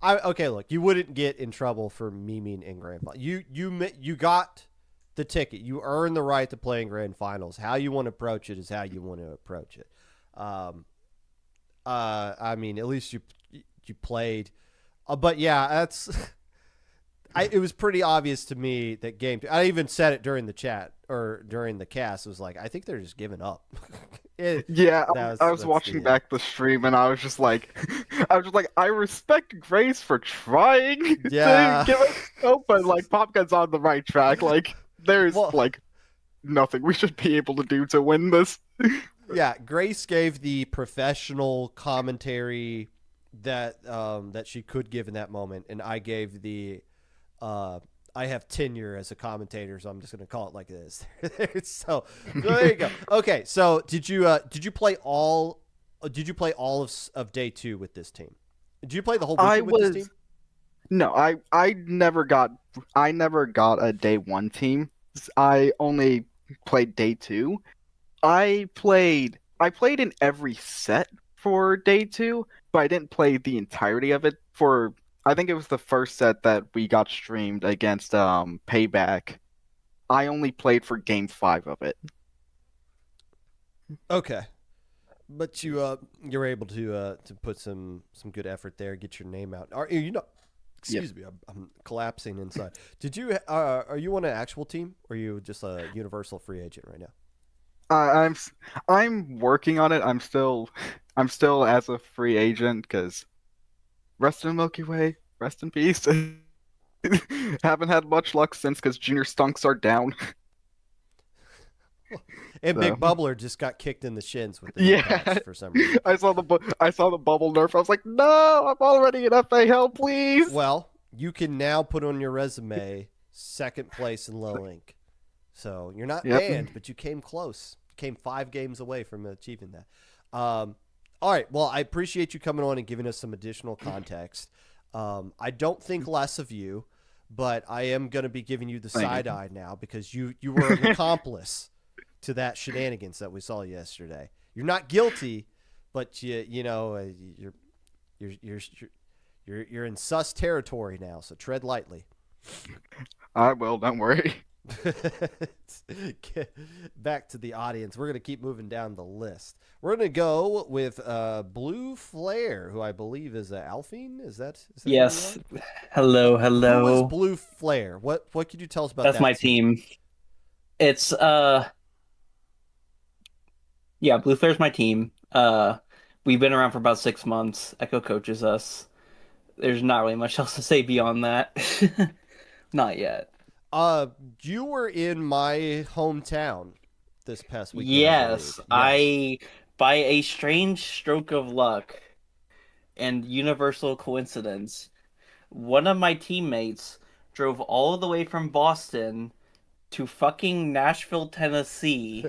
okay. Look, you wouldn't get in trouble for memeing in grand final. You got the ticket. You earned the right to play in grand finals. How you want to approach it is how you want to approach it. I mean, at least you played. But yeah, that's. It was pretty obvious to me that game two. I even said it during the chat or during the cast. It was like, I think they're just giving up. yeah. I was watching back the stream, and I was just like, I respect Grace for trying Yeah. to give us hope, but like Popgun's on the right track. Like there's Well, like nothing we should be able to do to win this. yeah, Grace gave the professional commentary that she could give in that moment, and I gave the I have tenure as a commentator, so I'm just going to call it like this. So there you go. Okay, so did you play all of day two with this team? Did you play the whole weekend with this team? No, I never got a day one team. I only played day two. I played in every set for day two, but I didn't play the entirety of it for. I think it was the first set that we got streamed against Payback. I only played for game 5 of it. Okay, but you're able to put some good effort there, get your name out. Are you know? Excuse me, I'm collapsing inside. Did you are you on an actual team, or are you just a universal free agent right now? I'm working on it. I'm still as a free agent because rest in Milky Way, rest in peace. Haven't had much luck since because junior stunks are down. And So. Big Bubbler just got kicked in the shins with the Yeah, for some reason. I saw the bubble nerf. I was like, no, I'm already in FA. Help, please. Well, you can now put on your resume second place in low link. So you're not banned, but you came close. You came 5 games away from achieving that. All right. Well, I appreciate you coming on and giving us some additional context. I don't think less of you, but I am going to be giving you the side eye now because you were an accomplice to that shenanigans that we saw yesterday. You're not guilty, but you're in sus territory now, so tread lightly. I will. Don't worry. Back to the audience. We're going to keep moving down the list. We're going to go with Blue Flare, who I believe is Alphine. Is that yes. Hello. Who is Blue Flare? What could you tell us about that? That's my team. It's yeah, Blue Flare's my team. We've been around for about 6 months. Echo coaches us. There's not really much else to say beyond that. Not yet. You were in my hometown this past weekend. Yes, I by a strange stroke of luck and universal coincidence, one of my teammates drove all the way from Boston to fucking Nashville, Tennessee,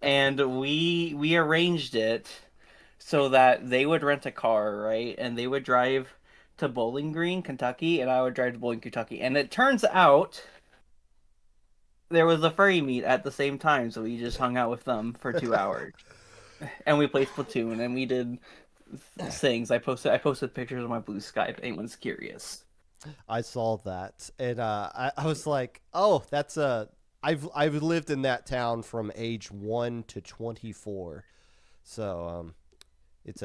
and we arranged it so that they would rent a car, right? And they would drive to Bowling Green, Kentucky, and I would drive to Bowling, Kentucky. And it turns out there was a furry meet at the same time, so we just hung out with them for 2 hours. And we played Splatoon, and we did things. I posted pictures of my blue sky if anyone's curious. I saw that, and I was like, "Oh, that's I've lived in that town from age 1 to 24, so it's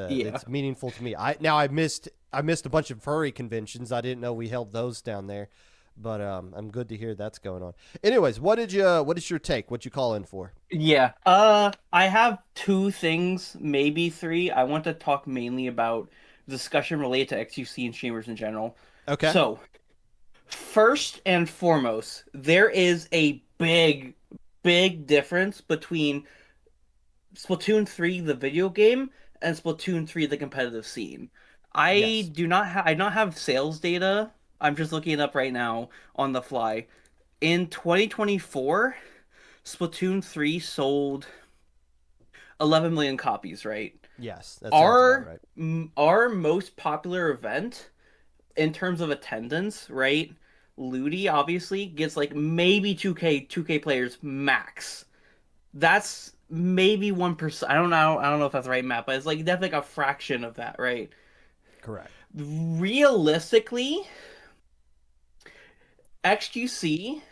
meaningful to me. I missed a bunch of furry conventions. I didn't know we held those down there, but I'm good to hear that's going on. Anyways, what is your take? What you call in for? Yeah, I have 2 things, maybe 3. I want to talk mainly about discussion related to XQC and streamers in general. Okay. So, first and foremost, there is a big difference between Splatoon 3, the video game, and Splatoon 3, the competitive scene. I do not have sales data I'm just looking it up right now on the fly. In 2024, Splatoon 3 sold 11 million copies, right? Yes, that sounds about Our right. our most popular event in terms of attendance, right? Ludi obviously gets like maybe 2K players max. That's maybe 1%. I don't know if that's the right map, but it's like definitely like a fraction of that, right? Correct. Realistically, XQC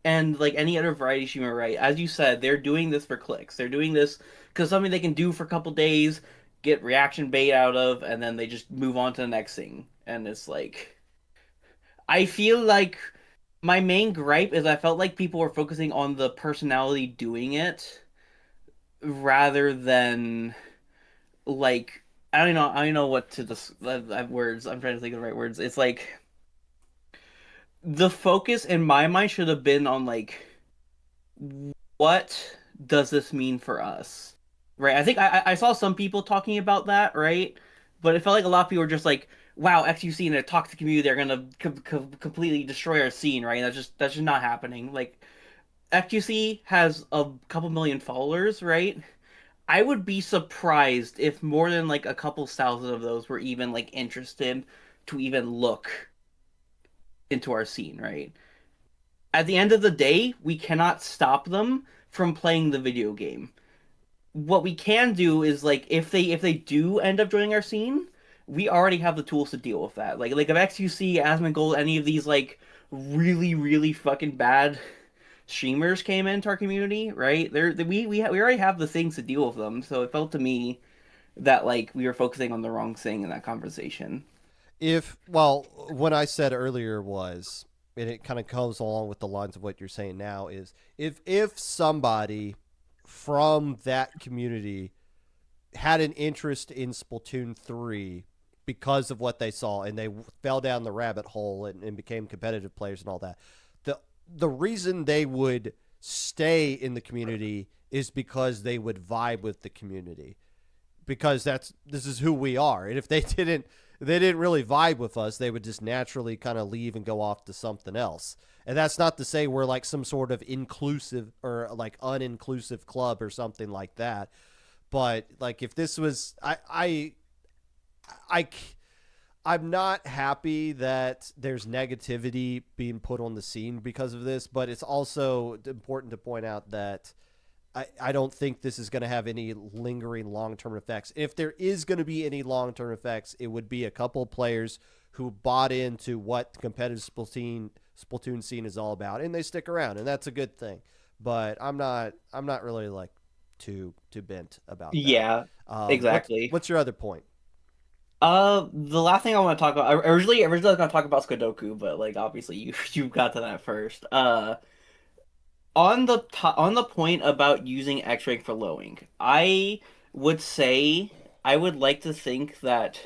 and like any other variety streamer, right? As you said, they're doing this for clicks. They're doing this because something they can do for a couple days, get reaction bait out of, and then they just move on to the next thing. And it's like, I feel like my main gripe is I felt like people were focusing on the personality doing it rather than like I don't know what to I have words. I'm trying to think of the right words. It's like the focus in my mind should have been on like what does this mean for us? Right? I think I saw some people talking about that, right? But it felt like a lot of people were just like, "Wow, XUC in a toxic community, they're gonna completely destroy our scene," right? And that's just not happening. Like XQC has a couple million followers, right? I would be surprised if more than like a couple thousand of those were even like interested to even look into our scene, right? At the end of the day, we cannot stop them from playing the video game. What we can do is like if they do end up joining our scene, we already have the tools to deal with that. Like if XUC, Asmongold, any of these like really fucking bad streamers came into our community, right? We already have the things to deal with them. So it felt to me that like we were focusing on the wrong thing in that conversation. If well, what I said earlier was, and it kind of comes along with the lines of what you're saying now, is if somebody from that community had an interest in Splatoon 3 because of what they saw and they fell down the rabbit hole and became competitive players and all that, the reason they would stay in the community is because they would vibe with the community, because this is who we are. And if they didn't really vibe with us, they would just naturally kind of leave and go off to something else. And that's not to say we're like some sort of inclusive or like uninclusive club or something like that. But like if this was, I I'm not happy that there's negativity being put on the scene because of this, but it's also important to point out that I don't think this is going to have any lingering long-term effects. If there is going to be any long-term effects, it would be a couple of players who bought into what the competitive Splatoon scene is all about, and they stick around, and that's a good thing. But I'm not really like too bent about that. Yeah, exactly. What's your other point? The last thing I want to talk about, originally I was going to talk about Sudoku, but like obviously you got to that first. On the point about using X-Ray for lowing, I would say I would like to think that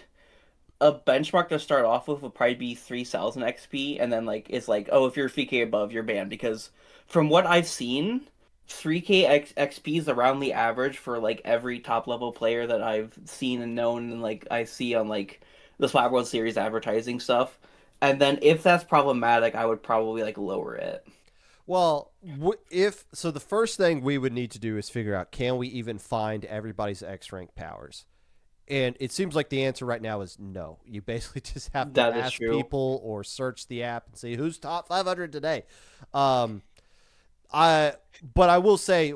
a benchmark to start off with would probably be 3,000 XP, and then like it's like, oh, if you're 3K above, you're banned. Because from what I've seen, 3K XP is around the average for like every top level player that I've seen and known, and like I see on like the Splat World Series advertising stuff. And then if that's problematic, I would probably like lower it. Well, if so, the first thing we would need to do is figure out, can we even find everybody's X rank powers? And it seems like the answer right now is no. You basically just have to That is ask true. people or search the app and see who's top 500 today. Um, but I will say,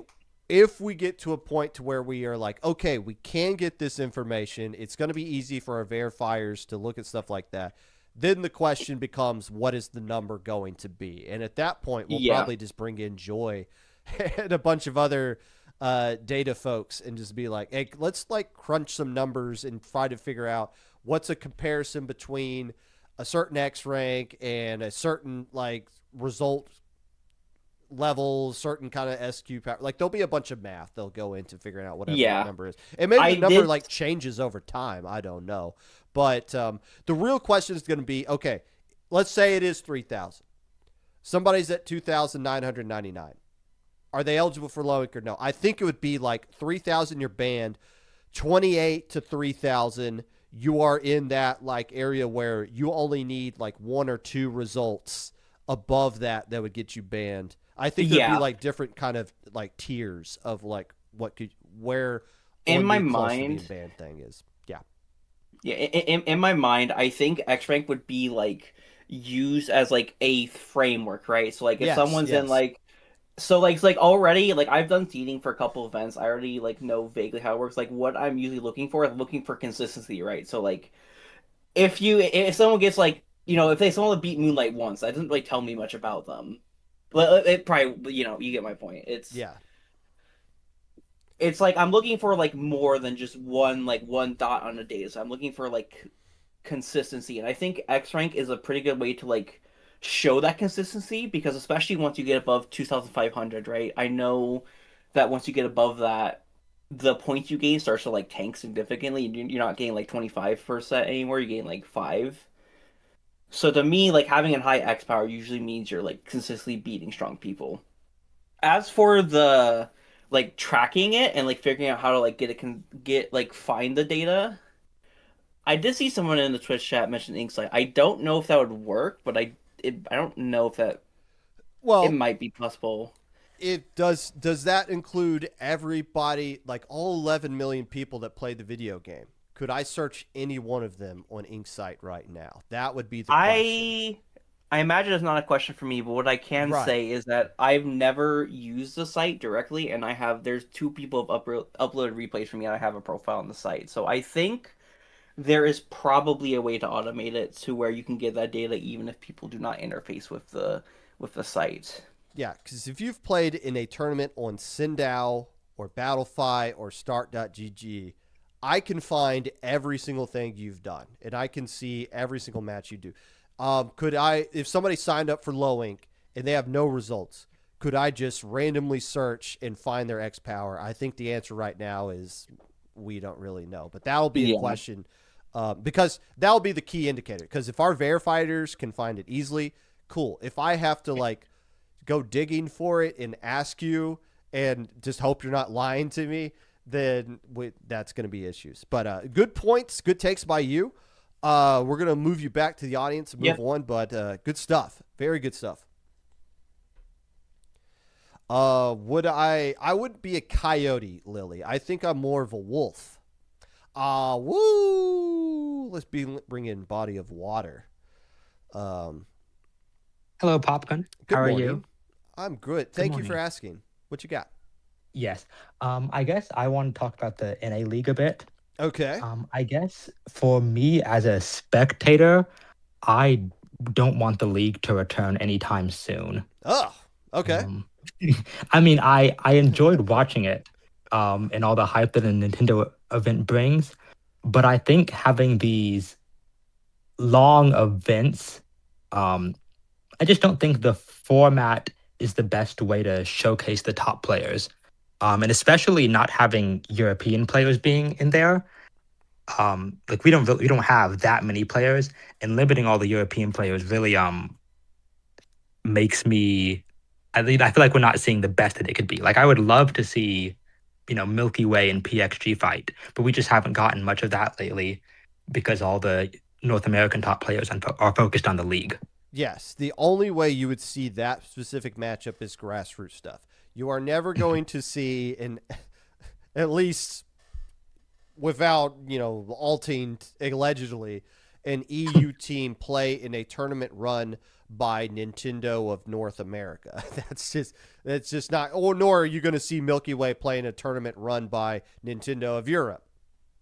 if we get to a point to where we are like, okay, we can get this information, it's going to be easy for our verifiers to look at stuff like that. Then the question becomes, what is the number going to be? And at that point, we'll Yeah. probably just bring in Joy and a bunch of other data folks and just be like, hey, let's like crunch some numbers and try to figure out what's a comparison between a certain X rank and a certain like result level, certain kind of SQ power. Like there'll be a bunch of math they'll go into figuring out whatever Yeah. that number is. And maybe I the number did. like changes over time. I don't know. But the real question is going to be, okay, let's say it is 3,000. Somebody's at 2,999. Are they eligible for low ink or no? I think it would be like 3,000 you're banned, 28 to 3,000 you are in that like area where you only need like 1 or 2 results above that would get you banned. I think there'd be Yeah. like different kind of like tiers of like where In on my the close to being mind, banned thing is. Yeah. yeah, in my mind, I think X rank would be like used as like a framework, right? So like if Yes. someone's in Yes. like so like already like I've done seeding for a couple events. I already like know vaguely how it works. Like what I'm usually looking for, I'm looking for consistency, right? So like if someone gets like if they someone beat Moonlight once, that doesn't really tell me much about them. But it probably you get my point. Yeah. It's like I'm looking for like more than just one dot on a data. So I'm looking for like consistency, and I think X rank is a pretty good way to like show that consistency because especially once you get above 2,500, right? I know that once you get above that, the points you gain starts to like tank significantly. You're not getting like 25% anymore. You're getting like 5. So to me, like having a high X power usually means you're like consistently beating strong people. As for the like tracking it and like figuring out how to like get like find the data, I did see someone in the Twitch chat mention Inksight. I don't know if that would work, but I don't know if it Well, might be possible. it does that include everybody, like all 11 million people that play the video game? Could I search any one of them on Inksight right now? That would be the question. I imagine it's not a question for me, but what I can Right. say is that I've never used the site directly, and there's 2 people have uploaded replays for me, and I have a profile on the site. So I think there is probably a way to automate it to where you can get that data even if people do not interface with the site. Yeah, because if you've played in a tournament on S3NAL or Battlefy or Start.gg, I can find every single thing you've done, and I can see every single match you do. Could I, if somebody signed up for Low Ink and they have no results, could I just randomly search and find their X power? I think the answer right now is we don't really know, but that'll be a Yeah. question because that'll be the key indicator. Because if our verifiers can find it easily, cool. If I have to like go digging for it and ask you and just hope you're not lying to me, then that's going to be issues. But good points, good takes by you. We're going to move you back to the audience and move Yep. on, but good stuff. Very good stuff. I wouldn't be a coyote, Lily. I think I'm more of a wolf. Woo! Let's bring in body of water. Um, Hello, Popgun. good How are morning. you? I'm good. Good Thank you for morning. asking. What you got? Yes. I guess I want to talk about the NA League a bit. Okay. I guess for me as a spectator, I don't want the league to return anytime soon. Oh, okay. I mean, I enjoyed watching it, and all the hype that a Nintendo event brings, but I think having these long events, I just don't think the format is the best way to showcase the top players. And especially not having European players being in there. Like we don't have that many players, and limiting all the European players really makes me I feel like we're not seeing the best that it could be. Like I would love to see, Milky Way and PXG fight, but we just haven't gotten much of that lately because all the North American top players are focused on the league. Yes, the only way you would see that specific matchup is grassroots stuff. You are never going to see at least without, alting allegedly an EU team play in a tournament run by Nintendo of North America. That's just not, or nor are you going to see Milky Way playing a tournament run by Nintendo of Europe.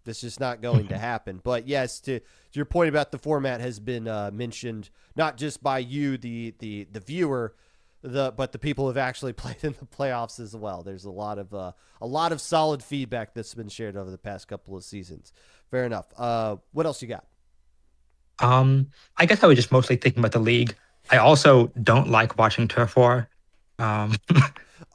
That's just not going to happen. But yes, to your point about the format has been mentioned not just by you, the viewer, but the people who have actually played in the playoffs as well. There's a lot of solid feedback that's been shared over the past couple of seasons. Fair enough. What else you got? I guess I was just mostly thinking about the league. I also don't like watching Turf War. Um,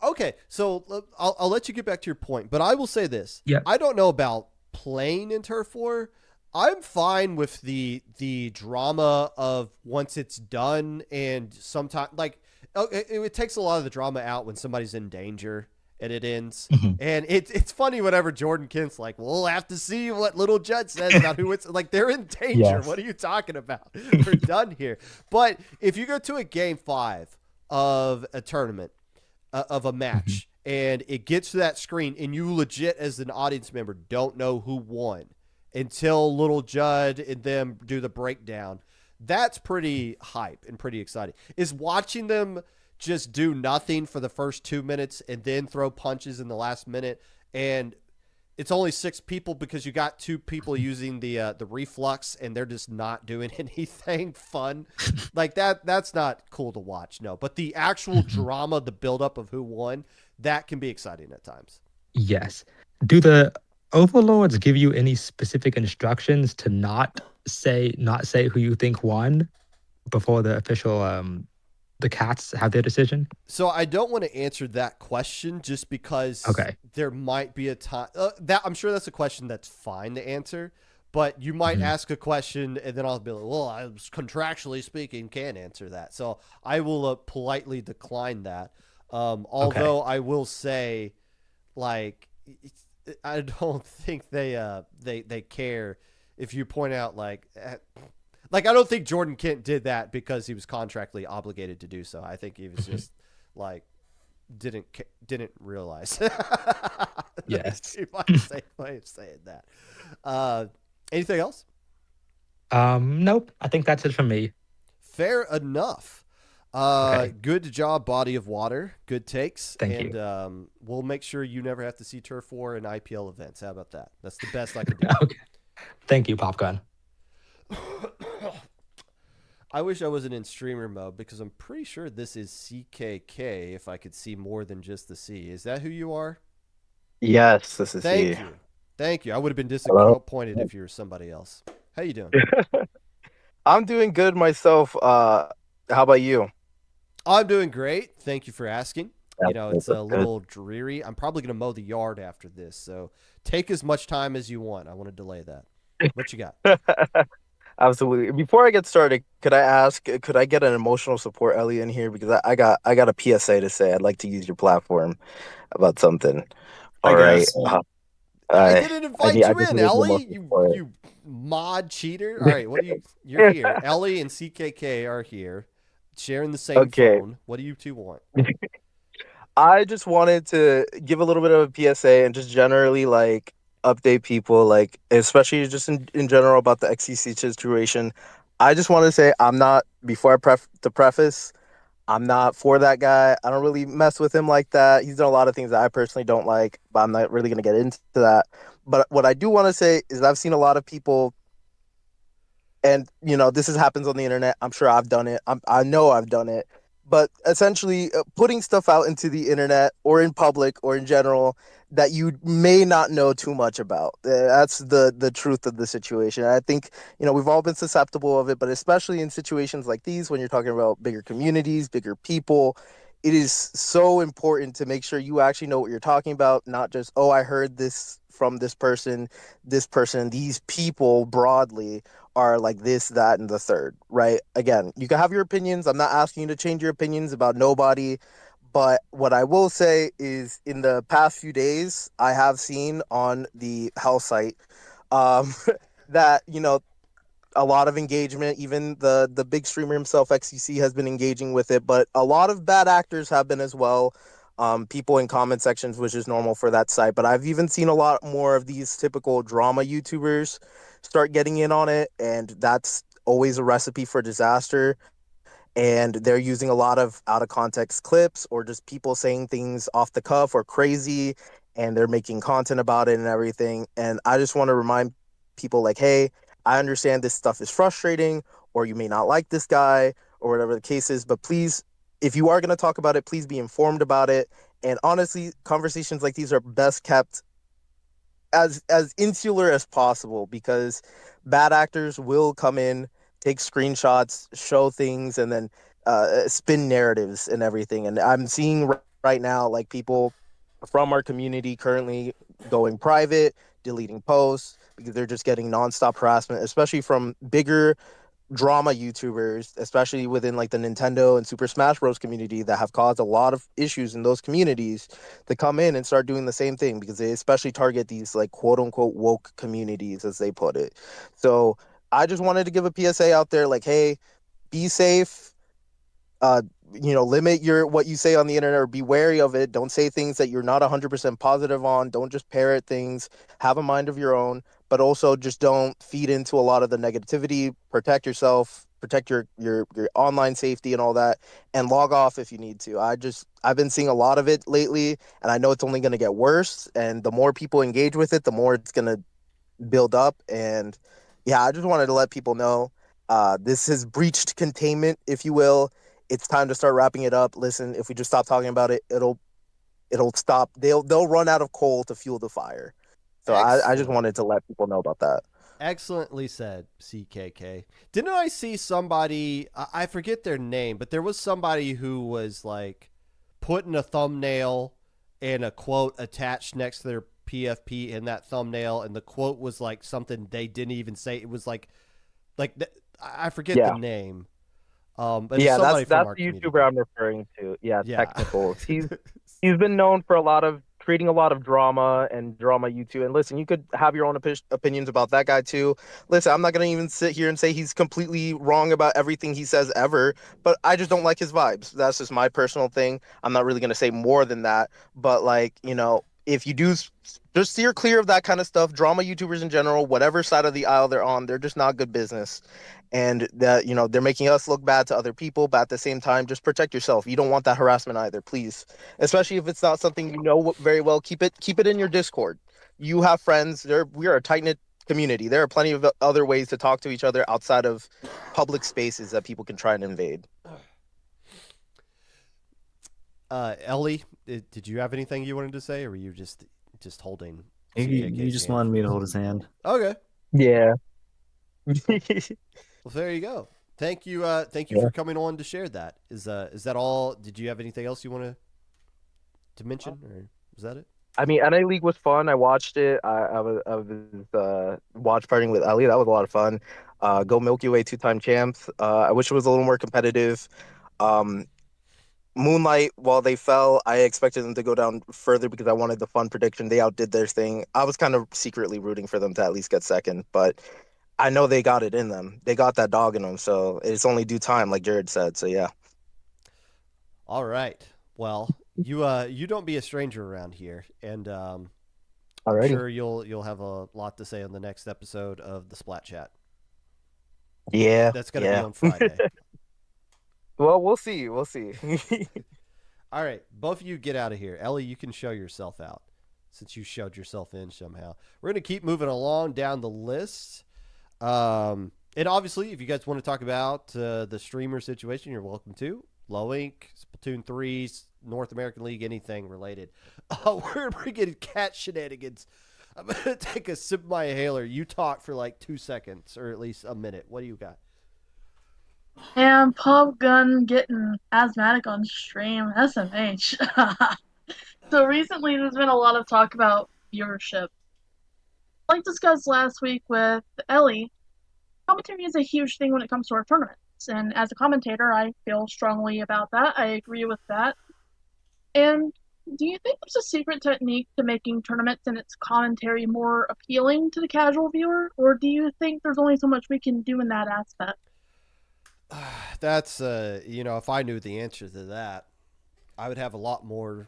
Okay, so I'll let you get back to your point, but I will say this: yeah, I don't know about playing in Turf War. I'm fine with the drama of once it's done, and sometimes like it takes a lot of the drama out when somebody's in danger and it ends. Mhm. And it's funny whenever Jordan Kent's like, well, we'll have to see what Little Judd says about who it's like. They're in danger. Yes. What are you talking about? We're done here. But if you go to a game 5 of a tournament, of a match, and it gets to that screen, and you legit as an audience member don't know who won until Little Judd and them do the breakdown, that's pretty hype and pretty exciting. Is watching them just do nothing for the first 2 minutes and then throw punches in the last minute, and it's only 6 people because you got 2 people using the reflux and they're just not doing anything fun. Like that's not cool to watch. No, but the actual drama, the buildup of who won, that can be exciting at times. Yes. Do the overlords give you any specific instructions to not say who you think won before the official the cats have their decision? So I don't want to answer that question just because there might be a time that I'm sure that's a question that's fine to answer, but you might ask a question and then I'll be like, well, I was contractually speaking can't answer that. So I will politely decline that. Although I will say, like, I don't think they care if you point out like I don't think Jordan Kent did that because he was contractually obligated to do so. I think he was just like didn't realize. Yes. You might say way of saying that. Anything else? Nope. I think that's it from me. Fair enough. Okay. Good job, Body of Water. Good takes. Thank you. And we'll make sure you never have to see Turf War and IPL events. How about that? That's the best I can do. Okay. Thank you, Popgun. I wish I wasn't in streamer mode because I'm pretty sure this is CKK if I could see more than just the C. Is that who you are? Yes, this is Thank he. you. Thank you. I would have been Hello? disappointed if you were somebody else. How you doing? I'm doing good myself. How about you? I'm doing great. Thank you for asking. You know, it's a That's good. little dreary. I'm probably going to mow the yard after this, so take as much time as you want. I want to delay that. What you got? Absolutely. Before I get started, could I get an emotional support Ellie in here because I got a PSA to say. I'd like to use your platform about something. I All right. guess. I didn't invite I you just in, need your Ellie. emotional support. You mod cheater. All right, what do you? You're here. Ellie and CKK are here, sharing the same Okay. phone. What do you two want? I just wanted to give a little bit of a PSA and just generally like update people, like especially just in general about the XCC situation. I just want to say I'm not, before I preface, I'm not for that guy. I don't really mess with him like that. He's done a lot of things that I personally don't like, but I'm not really going to get into that. But what I do want to say is I've seen a lot of people, and this happens on the internet. I'm sure I've done it. I know I've done it. But essentially, putting stuff out into the internet or in public or in general that you may not know too much about. That's the truth of the situation. And I think we've all been susceptible of it, but especially in situations like these, when you're talking about bigger communities, bigger people, it is so important to make sure you actually know what you're talking about, not just, oh, I heard this from this person, these people broadly are like this, that, and the third, right? Again, you can have your opinions. I'm not asking you to change your opinions about nobody. But what I will say is in the past few days, I have seen on the Hell site that, a lot of engagement. Even the big streamer himself, XCC, has been engaging with it. But a lot of bad actors have been as well. People in comment sections, which is normal for that site. But I've even seen a lot more of these typical drama YouTubers start getting in on it. And that's always a recipe for disaster. And they're using a lot of out of context clips or just people saying things off the cuff or crazy, and they're making content about it and everything. And I just want to remind people like, hey, I understand this stuff is frustrating, or you may not like this guy or whatever the case is, but please, if you are going to talk about it, please be informed about it. And honestly, conversations like these are best kept as insular as possible, because bad actors will come in, take screenshots, show things, and then spin narratives and everything. And I'm seeing right now, like, people from our community currently going private, deleting posts, because they're just getting nonstop harassment, especially from bigger drama YouTubers, especially within like the Nintendo and Super Smash Bros. Community that have caused a lot of issues in those communities to come in and start doing the same thing because they especially target these like quote unquote woke communities as they put it. So I just wanted to give a PSA out there like, hey, be safe. uh Limit your what you say on the internet or be wary of it. Don't say things that you're not 100% positive on. Don't just parrot things. Have a mind of your own, but also just don't feed into a lot of the negativity. Protect yourself, protect your online safety and all that, and log off if you need to. I've been seeing a lot of it lately, and I know it's only going to get worse, and the more people engage with it, the more it's going to build up. And yeah, I just wanted to let people know this has breached containment, if you will. It's time to start wrapping it up. Listen, if we just stop talking about it, it'll stop. They'll run out of coal to fuel the fire. So I just Excellent. wanted to let people know about that. Excellently said, CKK. Didn't I see somebody, I forget their name, but there was somebody who was like putting a thumbnail and a quote attached next to their PFP in that thumbnail, and the quote was like something they didn't even say. It was like I forget the Yeah. name. But Yeah, somebody that's from our the community. YouTuber I'm referring to. Yeah, Yeah. Technicals. He's been known for creating a lot of drama and drama YouTube. And listen, you could have your own opinions about that guy too. Listen, I'm not gonna even sit here and say he's completely wrong about everything he says ever, but I just don't like his vibes. That's just my personal thing. I'm not really gonna say more than that. But like, if you do just steer clear of that kind of stuff, drama YouTubers in general, whatever side of the aisle they're on, they're just not good business. And that they're making us look bad to other people, but at the same time, just protect yourself. You don't want that harassment either, please. Especially if it's not something you know very well. Keep it in your Discord. You have friends. We are a tight knit community. There are plenty of other ways to talk to each other outside of public spaces that people can try and invade. Ellie, did you have anything you wanted to say, or were you just holding? You just wanted me to hold his hand. Okay. Yeah. Well, there you go. Thank you for coming on to share that. Is that all? Did you have anything else you want to mention, or was that it? I mean, NA League was fun. I watched it. I was watch partying with Ellie. That was a lot of fun. Go Milky Way 2-time champs. I wish it was a little more competitive. Moonlight, while they fell, I expected them to go down further because I wanted the fun prediction. They outdid their thing. I was kind of secretly rooting for them to at least get second, but I know they got it in them. They got that dog in them, so it's only due time, like Jared said. So yeah. All right. Well, you don't be a stranger around here, and I'm sure you'll have a lot to say on the next episode of the Splat Chat. Yeah. That's gonna be on Friday. Well, we'll see. We'll see. All right, both of you get out of here. Ellie, you can show yourself out since you showed yourself in somehow. We're gonna keep moving along down the list. And obviously, if you guys want to talk about the streamer situation, you're welcome to. Low Ink, Splatoon 3s, North American League, anything related. We're bringing cat shenanigans. I'm going to take a sip of my inhaler. You talk for like 2 seconds, or at least a minute. What do you got? And Popgun getting asthmatic on stream. SMH. So recently there's been a lot of talk about viewership. Like discussed last week with Ellie, commentary is a huge thing when it comes to our tournaments. And as a commentator, I feel strongly about that. I agree with that. And do you think there's a secret technique to making tournaments and its commentary more appealing to the casual viewer? Or do you think there's only so much we can do in that aspect? That's, if I knew the answer to that, I would have a lot more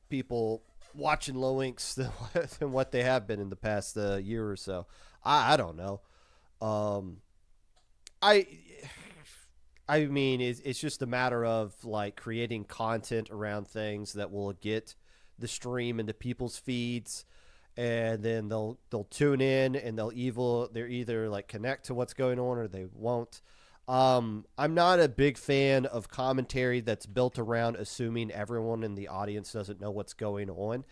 people watching Low Inks than what they have been in the past year or so. I don't know. I mean, it's just a matter of like creating content around things that will get the stream into people's feeds, and then they'll tune in and they're either like connect to what's going on or they won't. I'm not a big fan of commentary that's built around assuming everyone in the audience doesn't know what's going on.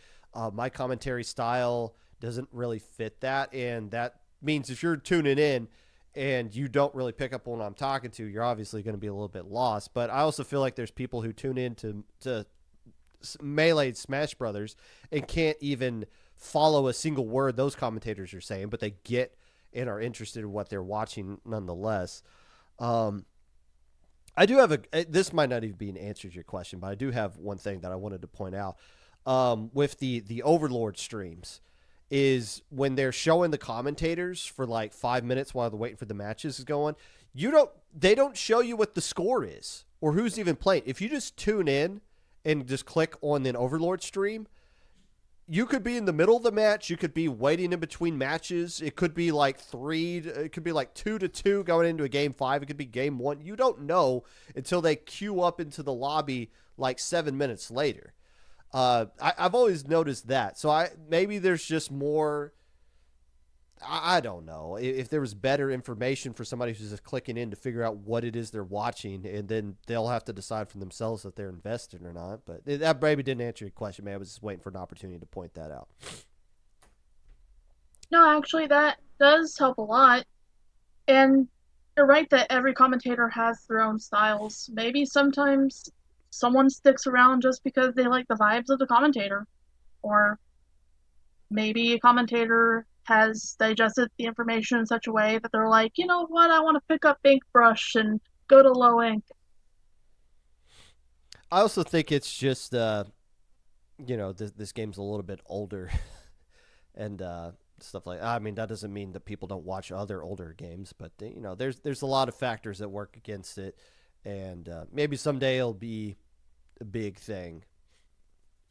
My commentary style doesn't really fit that, and that means if you're tuning in and you don't really pick up on what I'm talking to, you're obviously going to be a little bit lost. But I also feel like there's people who tune in to Melee Smash Brothers and can't even follow a single word those commentators are saying, but they get and are interested in what they're watching nonetheless. I do have this might not even be an answer to your question, but I do have one thing that I wanted to point out. With the Overlord streams is when they're showing the commentators for like 5 minutes while they're waiting for the matches is going, they don't show you what the score is or who's even playing. If you just tune in and just click on an Overlord stream, you could be in the middle of the match. You could be waiting in between matches. It could be like 2-2 going into a game 5. It could be game 1. You don't know until they queue up into the lobby like 7 minutes later. I've always noticed that. So maybe there's just more. I don't know if there was better information for somebody who's just clicking in to figure out what it is they're watching, and then they'll have to decide for themselves if they're invested or not. But that maybe didn't answer your question, man. I was just waiting for an opportunity to point that out. No, actually, that does help a lot. And you're right that every commentator has their own styles. Maybe sometimes someone sticks around just because they like the vibes of the commentator. Or maybe a commentator has digested the information in such a way that they're like, you know what, I want to pick up Inkbrush and go to low ink. I also think it's just, this game's a little bit older and stuff like that. I mean, that doesn't mean that people don't watch other older games, but, there's a lot of factors that work against it, and maybe someday it'll be a big thing.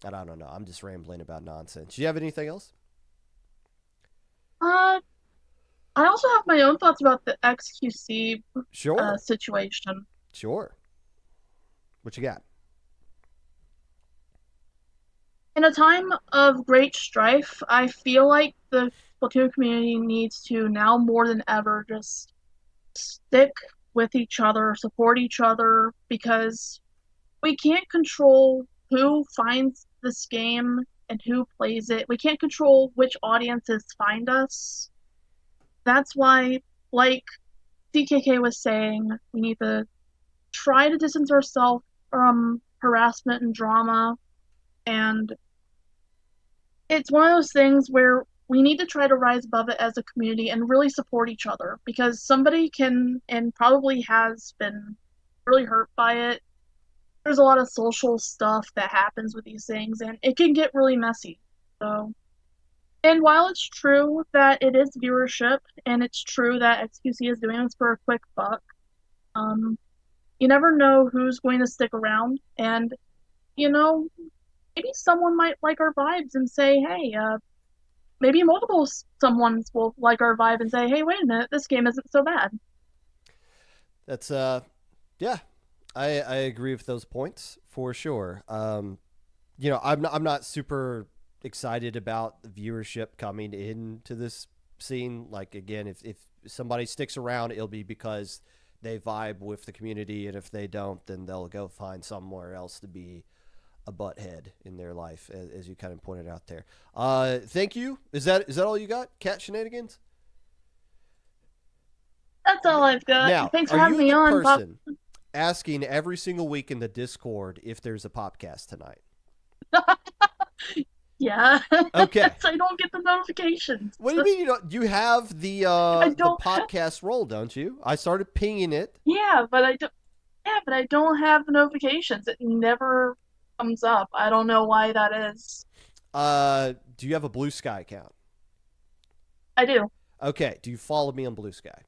I don't know. I'm just rambling about nonsense. Do you have anything else? I also have my own thoughts about the XQC Sure. situation. Sure. What you got? In a time of great strife, I feel like the Splatoon community needs to, now more than ever, just stick with each other, support each other, because we can't control who finds this game and who plays it. We can't control which audiences find us. That's why, like CKK was saying, we need to try to distance ourselves from harassment and drama. And it's one of those things where we need to try to rise above it as a community and really support each other, because somebody can and probably has been really hurt by it. There's a lot of social stuff that happens with these things, and it can get really messy. So, and while it's true that it is viewership, and it's true that XQC is doing this for a quick buck, you never know who's going to stick around, and, maybe someone might like our vibes and say, hey, maybe multiple someones will like our vibe and say, hey, wait a minute, this game isn't so bad. That's, yeah. I agree with those points for sure. I'm not super excited about the viewership coming into this scene. Like, again, if somebody sticks around, it'll be because they vibe with the community, and if they don't, then they'll go find somewhere else to be a butthead in their life, as you kind of pointed out there. Thank you. Is that all you got? Cat shenanigans? That's all I've got. Now, thanks for having me on, Pop. Asking every single week in the Discord if there's a Popcast tonight. Yeah. Okay. So I don't get the notifications. What do you mean you don't? You have the podcast roll, don't you? I started pinging it. Yeah, but I don't. Yeah, but I don't have the notifications. It never comes up. I don't know why that is. Do you have a Blue Sky account? I do. Okay. Do you follow me on Blue Sky?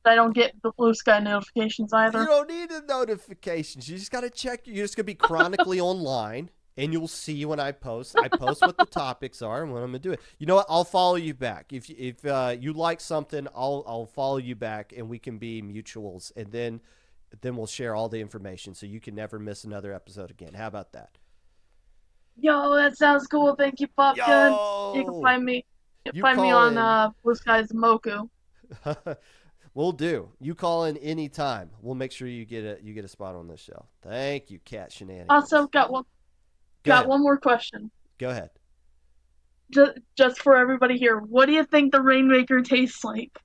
I don't get the Blue Sky notifications either. You don't need the notifications. You just got to check. You're just going to be chronically online, and you'll see when I post. I post what the topics are and when I'm going to do it. You know what? I'll follow you back. If you like something, I'll follow you back, and we can be mutuals, and then we'll share all the information so you can never miss another episode again. How about that? Yo, that sounds cool. Thank you, Popgun. You can find me. Find me on Blue Sky's Moku. Will do. You call in any time. We'll make sure you get a spot on this show. Thank you, Cat Shenanigans. Also, got one more question. Go ahead. Just for everybody here, what do you think the Rainmaker tastes like?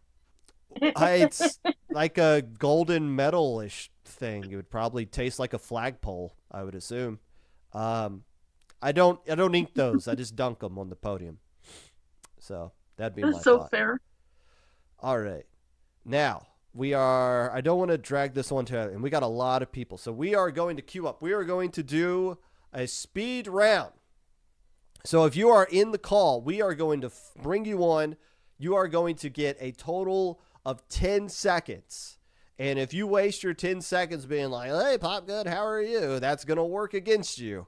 It's like a golden metal-ish thing. It would probably taste like a flagpole, I would assume. I don't ink those. I just dunk them on the podium. So that'd be my That's so thought. fair. All right. Now, I don't want to drag this on to, and we got a lot of people. So we are going to queue up. We are going to do a speed round. So if you are in the call, we are going to bring you on. You are going to get a total of 10 seconds. And if you waste your 10 seconds being like, hey, Popgun, how are you? That's going to work against you.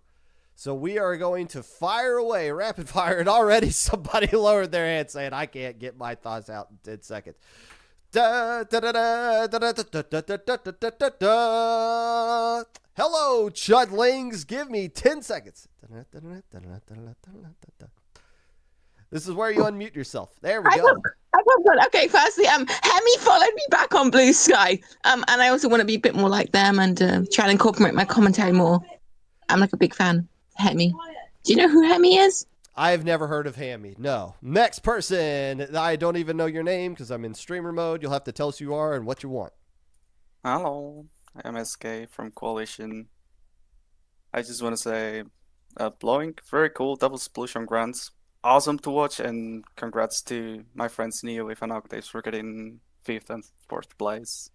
So we are going to fire away, rapid fire. And already somebody lowered their hand saying, I can't get my thoughts out in 10 seconds. Hello, Chudlings. Give me 10 seconds. This is where you unmute yourself. There we go. Okay, firstly, Hemi followed me back on Blue Sky. And I also want to be a bit more like them and try and incorporate my commentary more. I'm like a big fan of Hemi. Do you know who Hemi is? I've never heard of Hammy. No. Next person. I don't even know your name because I'm in streamer mode. You'll have to tell us who you are and what you want. Hello, I'm SK from Coalition. I just want to say, blowing, very cool, double Splatoon grants. Awesome to watch, and congrats to my friends Neo with an Octaves for getting 5th and 4th place.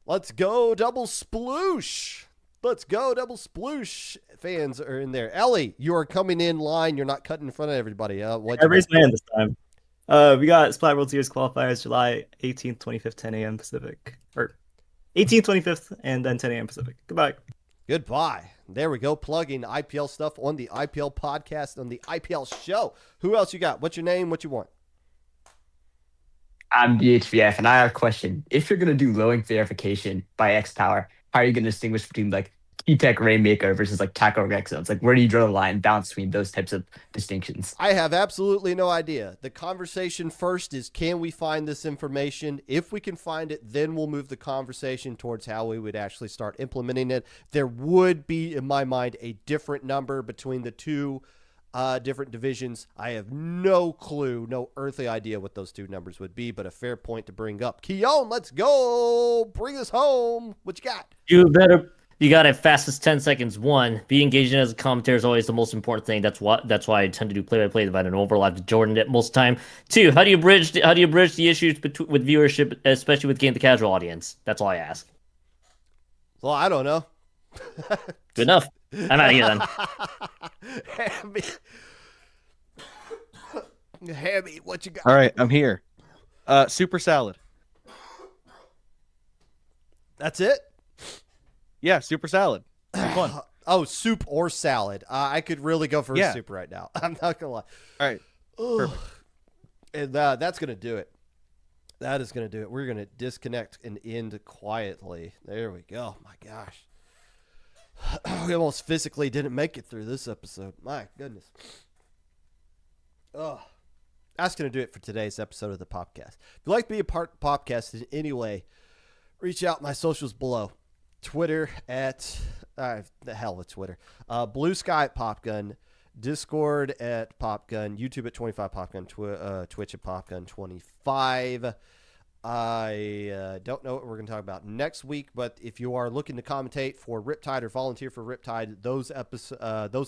Let's go, double sploosh. Let's go, double sploosh. Fans are in there. Ellie, you are coming in line. You're not cutting in front of everybody. I raised my hand this time. We got Splat World Series qualifiers July 18th, 25th, 10 a.m. Pacific. Or 18th, 25th, and then 10 a.m. Pacific. Goodbye. Goodbye. There we go. Plugging IPL stuff on the IPL podcast, on the IPL show. Who else you got? What's your name? What you want? I'm BHVF, and I have a question. If you're going to do low ink verification by X Power, how are you going to distinguish between like Keytech Rainmaker versus like Taco Rex zones? Like, where do you draw the line, balance between those types of distinctions? I have absolutely no idea. The conversation first is, can we find this information? If we can find it, then we'll move the conversation towards how we would actually start implementing it. There would be, in my mind, a different number between the two different divisions. I have no clue, no earthly idea what those two numbers would be, but a fair point to bring up. Keon, let's go. Bring us home. What you got? You got it. Fastest 10 seconds. 1, be engaging as a commentator is always the most important thing. That's why I tend to do play-by-play if I don't overlap to Jordan at most time. 2, how do you bridge the issues with viewership, especially with the casual audience? That's all I ask. Well, I don't know. Good enough. I'm out of here then. Hammy, what you got? All right, I'm here. Super salad. That's it? Yeah, super salad. Fun. Oh, soup or salad. I could really go for a soup right now. I'm not gonna lie. All right. Perfect. And that's gonna do it. That is gonna do it. We're gonna disconnect and end quietly. There we go. My gosh. We almost physically didn't make it through this episode. My goodness. Oh, that's going to do it for today's episode of the Popcast. If you'd like to be a part of the Popcast in any way, reach out. My socials below. Twitter at, the hell with Twitter. Blue Sky at Popgun. Discord at Popgun. YouTube at 25 Popgun. Twitch at Popgun 25. I don't know what we're going to talk about next week, but if you are looking to commentate for Riptide or volunteer for Riptide, those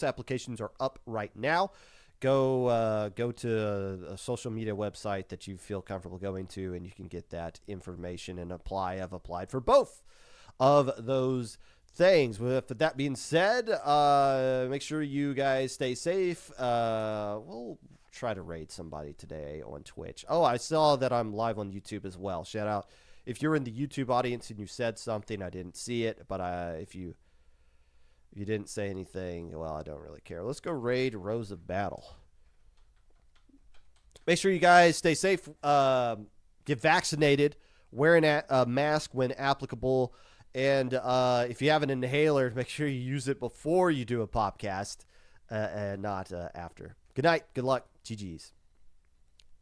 applications are up right now. Go to a social media website that you feel comfortable going to, and you can get that information and apply. I've applied for both of those things. With that being said, make sure you guys stay safe. We'll try to raid somebody today on Twitch. Oh, I saw that I'm live on YouTube as well. Shout out if you're in the YouTube audience and you said something, I didn't see it, but if you didn't say anything, well, I don't really care. Let's go raid Rose of Battle. Make sure you guys stay safe, get vaccinated, wearing a mask when applicable, and if you have an inhaler, make sure you use it before you do a Popcast and not after. Good night. Good luck. GG's.